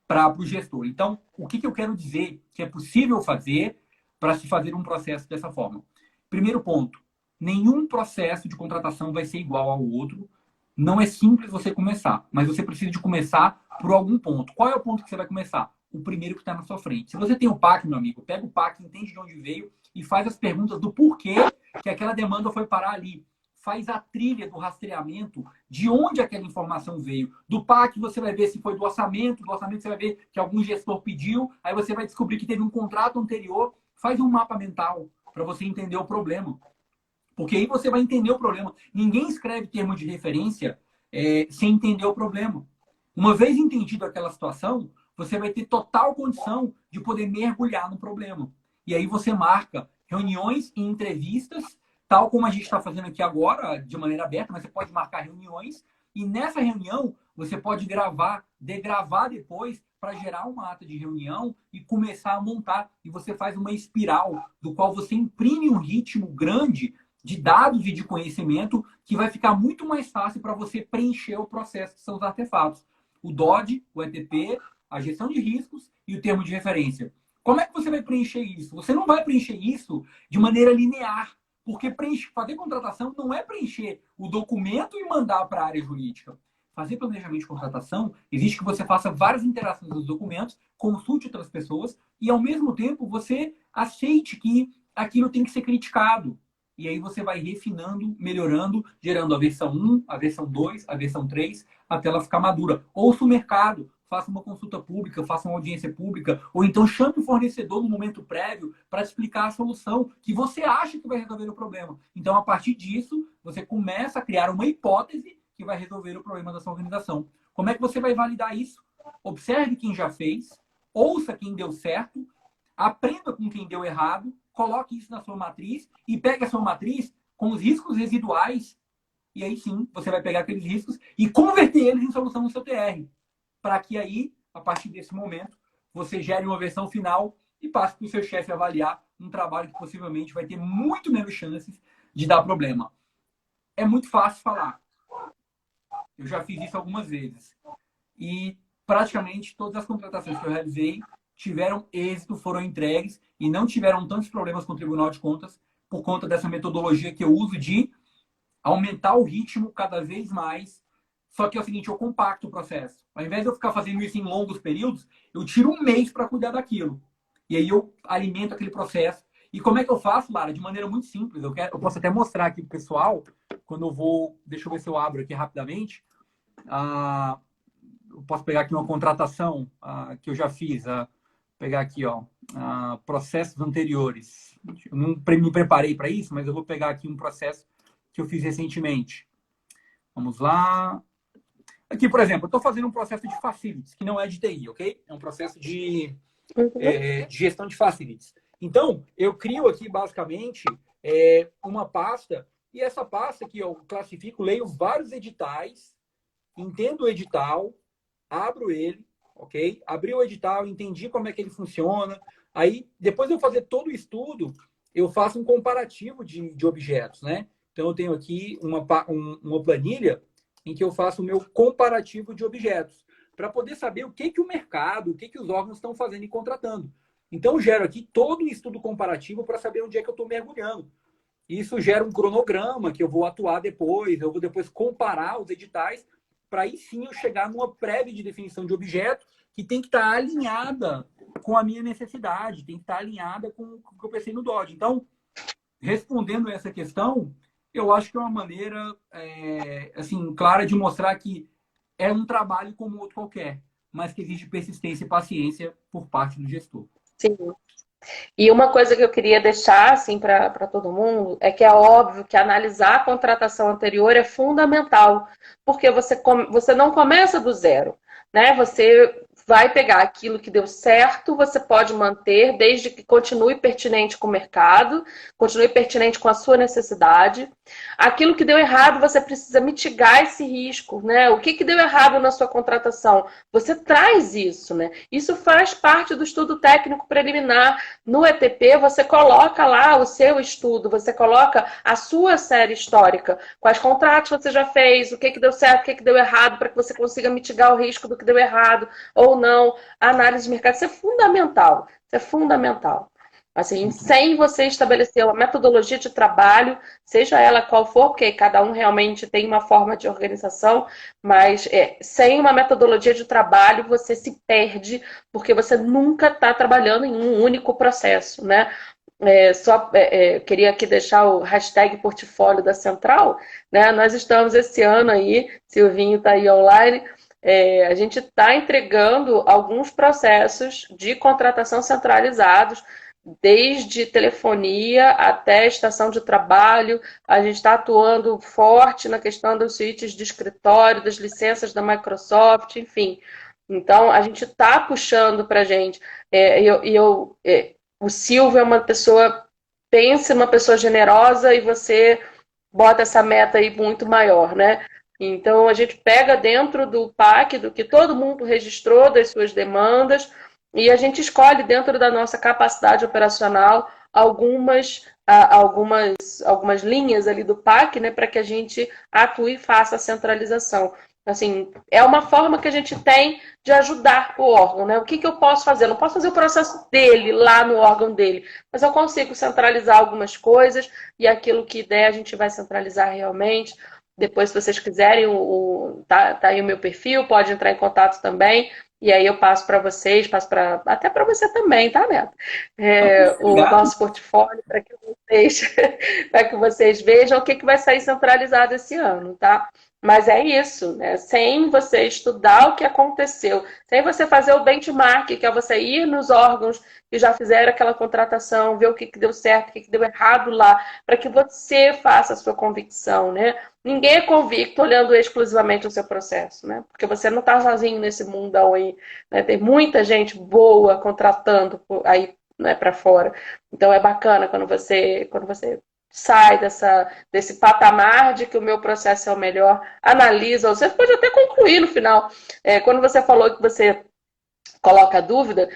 para o gestor. Então, o que eu quero dizer que é possível fazer para se fazer um processo dessa forma? Primeiro ponto, nenhum processo de contratação vai ser igual ao outro. Não é simples você começar, mas você precisa de começar por algum ponto. Qual é o ponto que você vai começar? O primeiro que está na sua frente. Se você tem o PAC, meu amigo, pega o PAC, entende de onde veio e faz as perguntas do porquê que aquela demanda foi parar ali. Faz a trilha do rastreamento de onde aquela informação veio. Do PAC você vai ver se foi do orçamento você vai ver que algum gestor pediu, aí você vai descobrir que teve um contrato anterior. Faz um mapa mental para você entender o problema. Porque aí você vai entender o problema. Ninguém escreve termo de referência sem entender o problema. Uma vez entendido aquela situação, você vai ter total condição de poder mergulhar no problema. E aí você marca reuniões e entrevistas, tal como a gente está fazendo aqui agora, de maneira aberta, mas você pode marcar reuniões. E nessa reunião, você pode degravar depois para gerar uma ata de reunião e começar a montar. E você faz uma espiral, do qual você imprime um ritmo grande de dados e de conhecimento que vai ficar muito mais fácil para você preencher o processo, que são os artefatos. O DOD, o ETP, a gestão de riscos e o termo de referência. Como é que você vai preencher isso? Você não vai preencher isso de maneira linear. Porque fazer contratação não é preencher o documento e mandar para a área jurídica. Fazer planejamento de contratação exige que você faça várias interações dos documentos, consulte outras pessoas e, ao mesmo tempo, você aceite que aquilo tem que ser criticado. E aí você vai refinando, melhorando, gerando a versão 1, a versão 2, a versão 3, até ela ficar madura. Ouça o mercado, faça uma consulta pública, faça uma audiência pública, ou então chame o fornecedor no momento prévio para explicar a solução que você acha que vai resolver o problema. Então, a partir disso, você começa a criar uma hipótese que vai resolver o problema da sua organização. Como é que você vai validar isso? Observe quem já fez, ouça quem deu certo, aprenda com quem deu errado, coloque isso na sua matriz e pegue a sua matriz com os riscos residuais e aí sim, você vai pegar aqueles riscos e converter eles em solução no seu TR. Para que aí, a partir desse momento, você gere uma versão final e passe para o seu chefe avaliar um trabalho que possivelmente vai ter muito menos chances de dar problema. É muito fácil falar. Eu já fiz isso algumas vezes. E praticamente todas as contratações que eu realizei tiveram êxito, foram entregues e não tiveram tantos problemas com o Tribunal de Contas por conta dessa metodologia que eu uso de aumentar o ritmo cada vez mais. Só que é o seguinte, eu compacto o processo. Ao invés de eu ficar fazendo isso em longos períodos, eu tiro um mês para cuidar daquilo. E aí eu alimento aquele processo. E como é que eu faço, Lara? De maneira muito simples. Eu posso até mostrar aqui para o pessoal, quando eu vou... Deixa eu ver se eu abro aqui rapidamente. Eu posso pegar aqui uma contratação que eu já fiz. Pegar aqui, ó, processos anteriores. Eu não me preparei para isso, mas eu vou pegar aqui um processo que eu fiz recentemente. Vamos lá. Aqui, por exemplo, eu estou fazendo um processo de facilities, que não é de TI, ok? É um processo de gestão de facilities. Então, eu crio aqui, basicamente, uma pasta, e essa pasta aqui eu classifico, leio vários editais, entendo o edital, abro ele, ok? Abri o edital, entendi como é que ele funciona. Aí, depois de eu fazer todo o estudo, eu faço um comparativo de objetos, né? Então, eu tenho aqui uma planilha em que eu faço o meu comparativo de objetos, para poder saber o que o mercado, o que os órgãos estão fazendo e contratando. Então, eu gero aqui todo um estudo comparativo para saber onde é que eu estou mergulhando. Isso gera um cronograma que eu vou atuar depois, eu vou depois comparar os editais, para aí sim eu chegar numa prévia de definição de objeto que tem que estar alinhada com a minha necessidade, tem que estar alinhada com o que eu pensei no Dodge. Então, respondendo essa questão, eu acho que é uma maneira assim, clara de mostrar que é um trabalho como outro qualquer, mas que exige persistência e paciência por parte do gestor. Sim. E uma coisa que eu queria deixar assim, para todo mundo é que é óbvio que analisar a contratação anterior é fundamental, porque você não começa do zero, né? Você vai pegar aquilo que deu certo, você pode manter, desde que continue pertinente com o mercado, continue pertinente com a sua necessidade. Aquilo que deu errado, você precisa mitigar esse risco, né? O que deu errado na sua contratação? Você traz isso, né? Isso faz parte do estudo técnico preliminar. No ETP, você coloca lá o seu estudo, você coloca a sua série histórica, quais contratos você já fez, o que deu certo, o que deu errado, para que você consiga mitigar o risco do que deu errado ou não. A análise de mercado, isso é fundamental. Isso é fundamental. Assim, sem você estabelecer uma metodologia de trabalho, seja ela qual for, porque cada um realmente tem uma forma de organização, mas sem uma metodologia de trabalho, você se perde, porque você nunca está trabalhando em um único processo, né? Queria aqui deixar o hashtag portfólio da Central, né? Nós estamos esse ano aí, Silvinho está aí online, a gente está entregando alguns processos de contratação centralizados, desde telefonia até estação de trabalho. A gente está atuando forte na questão dos suítes de escritório, das licenças da Microsoft, enfim. Então, a gente está puxando para a gente. O Silvio é uma pessoa, pense numa pessoa generosa e você bota essa meta aí muito maior, né? Então, a gente pega dentro do PAC, do que todo mundo registrou, das suas demandas, e a gente escolhe dentro da nossa capacidade operacional algumas linhas ali do PAC, né, para que a gente atue e faça a centralização. Assim, é uma forma que a gente tem de ajudar o órgão, né? O que eu posso fazer? Eu não posso fazer o processo dele lá no órgão dele, mas eu consigo centralizar algumas coisas e aquilo que der a gente vai centralizar realmente. Depois, se vocês quiserem, tá aí o meu perfil, pode entrar em contato também. E aí eu passo para vocês, passo até para você também, tá, Neto? O Obrigado. nosso portfólio para que vocês, para que vocês vejam o que vai sair centralizado esse ano, tá? Mas é isso, né? Sem você estudar o que aconteceu, sem você fazer o benchmark, que é você ir nos órgãos que já fizeram aquela contratação, ver o que deu certo, o que deu errado lá, para que você faça a sua convicção, né? Ninguém é convicto olhando exclusivamente o seu processo, né? Porque você não está sozinho nesse mundo aí, né? Tem muita gente boa contratando aí, né, para fora. Então é bacana quando você sai desse patamar de que o meu processo é o melhor, analisa, você pode até concluir no final. Quando você falou que você coloca dúvida,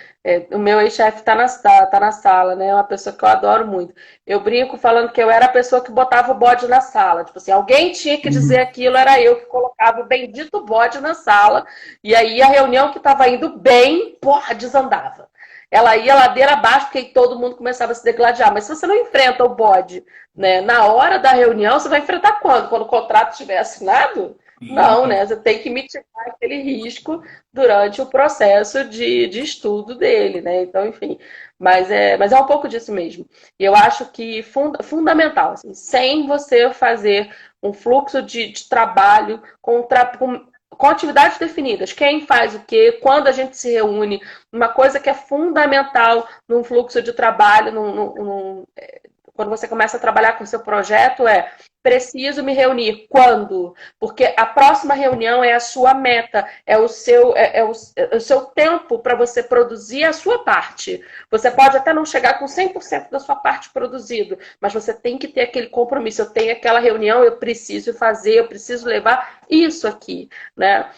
o meu ex-chefe tá na sala, né? É uma pessoa que eu adoro muito. Eu brinco falando que eu era a pessoa que botava o bode na sala. Tipo assim, alguém tinha que dizer aquilo, era eu que colocava o bendito bode na sala. E aí a reunião que estava indo bem, porra, desandava. Ela ia ladeira abaixo, porque todo mundo começava a se degladiar. Mas se você não enfrenta o bode, né, na hora da reunião, você vai enfrentar quando? Quando o contrato estiver assinado? Não, né? Você tem que mitigar aquele risco durante o processo de estudo dele, né? Então, enfim. Mas é um pouco disso mesmo. E eu acho que fundamental, assim, sem você fazer um fluxo de trabalho com atividades definidas, quem faz o quê, quando a gente se reúne, uma coisa que é fundamental num fluxo de trabalho, quando você começa a trabalhar com o seu projeto, preciso me reunir. Quando? Porque a próxima reunião é a sua meta, é o seu tempo para você produzir a sua parte. Você pode até não chegar com 100% da sua parte produzido, mas você tem que ter aquele compromisso. Eu tenho aquela reunião, eu preciso fazer, eu preciso levar isso aqui, né?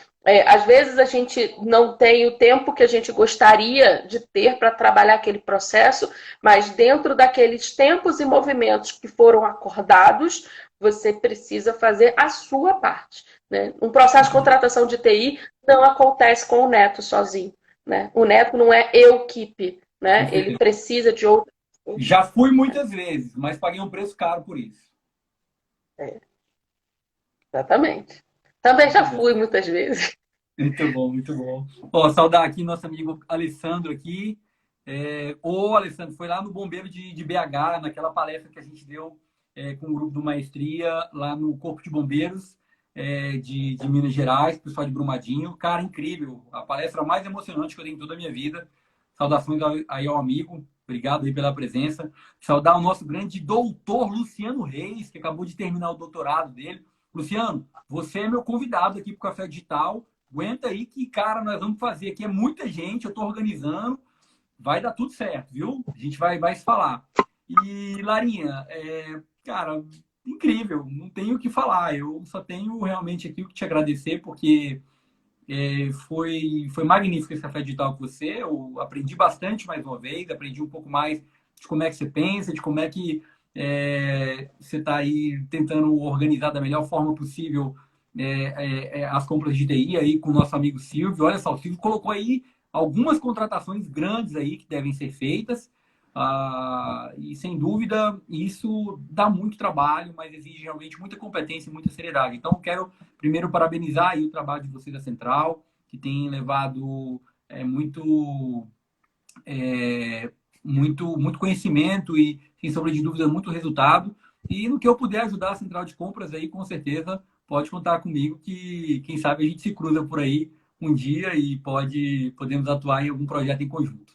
Às vezes a gente não tem o tempo que a gente gostaria de ter para trabalhar aquele processo, mas dentro daqueles tempos e movimentos que foram acordados, você precisa fazer a sua parte, né? Um processo de contratação de TI não acontece com o Neto sozinho, né? O Neto não é eu-keep, né? Ele precisa de outras pessoas. Já fui muitas vezes, mas paguei um preço caro por isso. Exatamente. Também já fui muitas vezes. Muito bom, muito bom. Ó, saudar aqui nosso amigo Alessandro aqui. Ô, Alessandro, foi lá no Bombeiro de BH, naquela palestra que a gente deu com o grupo do Maestria, lá no Corpo de Bombeiros de Minas Gerais, pessoal de Brumadinho. Cara, incrível. A palestra mais emocionante que eu dei em toda a minha vida. Saudações aí ao amigo. Obrigado aí pela presença. Saudar o nosso grande doutor Luciano Reis, que acabou de terminar o doutorado dele. Luciano, você é meu convidado aqui para o Café Digital. Aguenta aí que, cara, nós vamos fazer aqui. É muita gente, eu estou organizando. Vai dar tudo certo, viu? A gente vai se falar. E, Larinha, cara, incrível. Não tenho o que falar. Eu só tenho realmente aqui o que te agradecer, porque foi magnífico esse Café Digital com você. Eu aprendi bastante mais uma vez. Aprendi um pouco mais de como é que você pensa, de como é que você está aí tentando organizar da melhor forma possível as compras de TI aí com o nosso amigo Silvio. Olha só, o Silvio colocou aí algumas contratações grandes aí que devem ser feitas. E sem dúvida isso dá muito trabalho, mas exige realmente muita competência e muita seriedade. Então, eu quero primeiro parabenizar aí o trabalho de vocês da Central, que tem levado muito conhecimento e, sem sombra de dúvida, muito resultado. E no que eu puder ajudar a Central de Compras aí, com certeza pode contar comigo, que quem sabe a gente se cruza por aí um dia e podemos atuar em algum projeto em conjunto.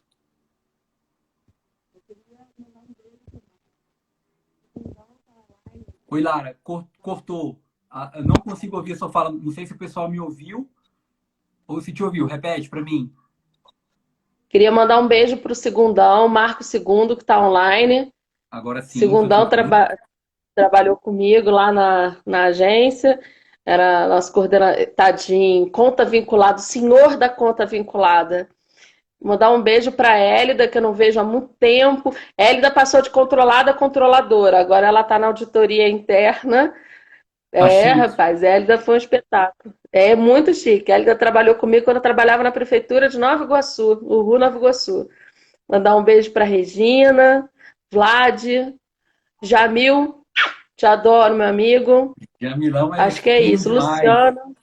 Oi, Lara, cortou. Eu não consigo ouvir a sua fala. Não sei se o pessoal me ouviu ou se te ouviu. Repete para mim. Queria mandar um beijo para o Segundão, Marco Segundo, que está online. Agora sim. Segundão trabalhou comigo lá na agência. Era nosso coordenador, conta vinculado, senhor da conta vinculada. Mandar um beijo para a Hélida, que eu não vejo há muito tempo. Hélida passou de controlada a controladora. Agora ela está na auditoria interna. Tá É, chique. rapaz, Hélida foi um espetáculo. É muito chique. Hélida trabalhou comigo quando eu trabalhava na prefeitura de Nova Iguaçu, Uhu, Nova Iguaçu. Mandar um beijo para Regina, Vlad, Jamil, te adoro, meu amigo. Jamilão é Acho que é fino isso. demais. Luciano,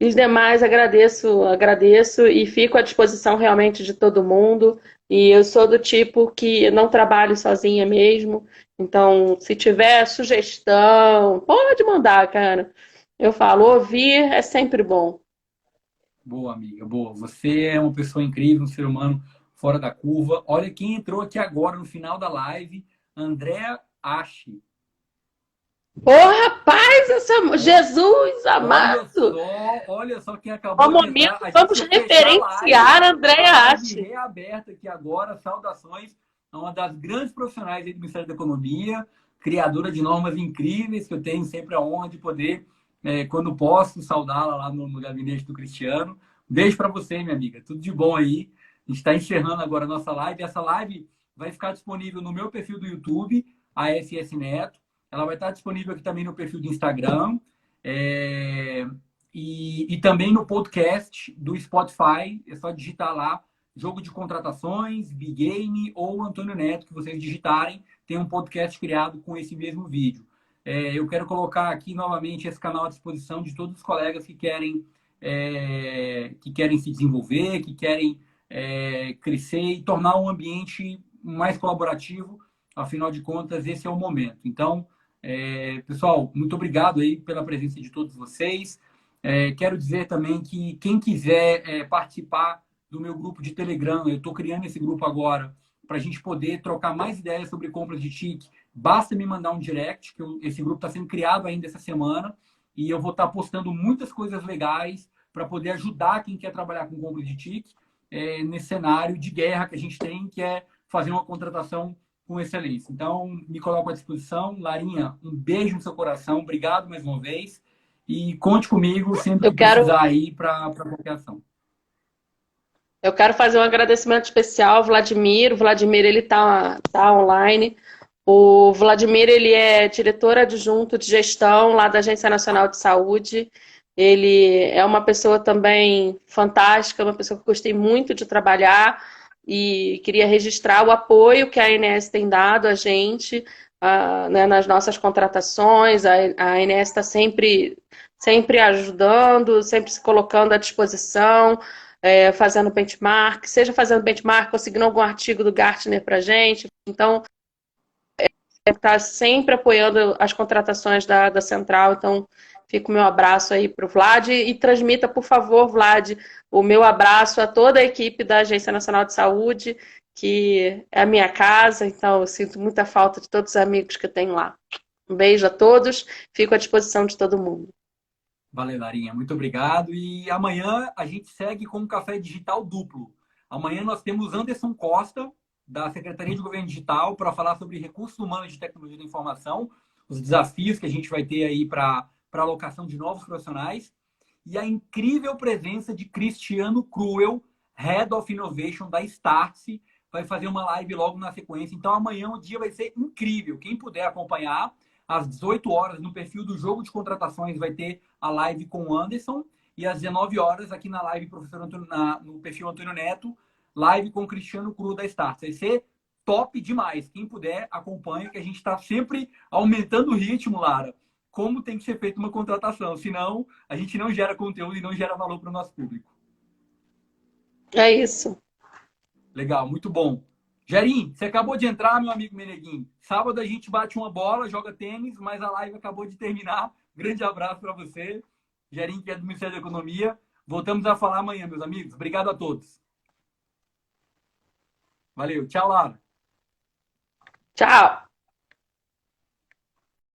e os demais agradeço e fico à disposição realmente de todo mundo. E eu sou do tipo que não trabalho sozinha mesmo. Então, se tiver sugestão, pode mandar, cara. Eu falo, ouvir é sempre bom. Boa, amiga, boa. Você é uma pessoa incrível, um ser humano fora da curva. Olha quem entrou aqui agora no final da live, Andréa Ache. Ô, rapaz, Ó, Jesus amado! olha só quem No acabou de entrar. momento, A gente vamos ia fechar referenciar a Andréa live Ache. reaberta aqui agora. Saudações a uma das grandes profissionais aí do Ministério da Economia, criadora de normas incríveis, que eu tenho sempre a honra de poder, quando posso, saudá-la lá no gabinete do Cristiano. Beijo para você, minha amiga. Tudo de bom aí. A gente está encerrando agora a nossa live. Essa live vai ficar disponível no meu perfil do YouTube, a SS Neto. Ela vai estar disponível aqui também no perfil do Instagram. É, e também no podcast do Spotify. É só digitar lá Jogo de Contratações, Big Game ou Antônio Neto, que vocês digitarem. Tem um podcast criado com esse mesmo vídeo. Eu quero colocar aqui novamente esse canal à disposição de todos os colegas que querem se desenvolver, que querem crescer e tornar um ambiente mais colaborativo. Afinal de contas, esse é o momento. Então, pessoal, muito obrigado aí pela presença de todos vocês. Quero dizer também que quem quiser participar do meu grupo de Telegram, eu estou criando esse grupo agora para a gente poder trocar mais ideias sobre compras de TIC. Basta me mandar um direct, que esse grupo está sendo criado ainda essa semana e eu vou estar postando muitas coisas legais para poder ajudar quem quer trabalhar com compras de TIC nesse cenário de guerra que a gente tem, que é fazer uma contratação com excelência. Então, me coloco à disposição. Larinha, um beijo no seu coração. Obrigado mais uma vez. E conte comigo sempre Eu que quero, precisar aí para qualquer ação. eu quero fazer um agradecimento especial ao Vladimir. O Vladimir, ele tá online. O Vladimir, ele é diretor adjunto de gestão lá da Agência Nacional de Saúde. Ele é uma pessoa também fantástica, uma pessoa que gostei muito de trabalhar e queria registrar o apoio que a ANS tem dado a gente, né, nas nossas contratações. A ANS está sempre ajudando, sempre se colocando à disposição, fazendo benchmark, seja fazendo benchmark, conseguindo algum artigo do Gartner para a gente. Então, está sempre apoiando as contratações da Central, então fica o meu abraço aí para o Vlad e transmita, por favor, Vlad, o meu abraço a toda a equipe da Agência Nacional de Saúde, que é a minha casa, então eu sinto muita falta de todos os amigos que eu tenho lá. Um beijo a todos, fico à disposição de todo mundo. Valeu, Larinha. Muito obrigado. E amanhã a gente segue com um café digital duplo. Amanhã nós temos Anderson Costa, da Secretaria de Governo Digital, para falar sobre recursos humanos de tecnologia da informação, os desafios que a gente vai ter aí para a alocação de novos profissionais, e a incrível presença de Cristiano Cruel, Head of Innovation da Startse, vai fazer uma live logo na sequência. Então amanhã o dia vai ser incrível. Quem puder acompanhar, às 18 horas, no perfil do Jogo de Contratações, vai ter a live com o Anderson. E às 19 horas, aqui na live professor Antônio, no perfil Antônio Neto, live com o Cristiano Cru da Start. Vai ser top demais. Quem puder, acompanha, que a gente está sempre aumentando o ritmo, Lara. Como tem que ser feita uma contratação. Senão, a gente não gera conteúdo e não gera valor para o nosso público. É isso. Legal, muito bom. Jarim, você acabou de entrar, meu amigo Meneguinho. Sábado a gente bate uma bola, joga tênis, mas a live acabou de terminar. Grande abraço para você, Jarim, que é do Ministério da Economia. Voltamos a falar amanhã, meus amigos. Obrigado a todos. Valeu, tchau, Lara. Tchau.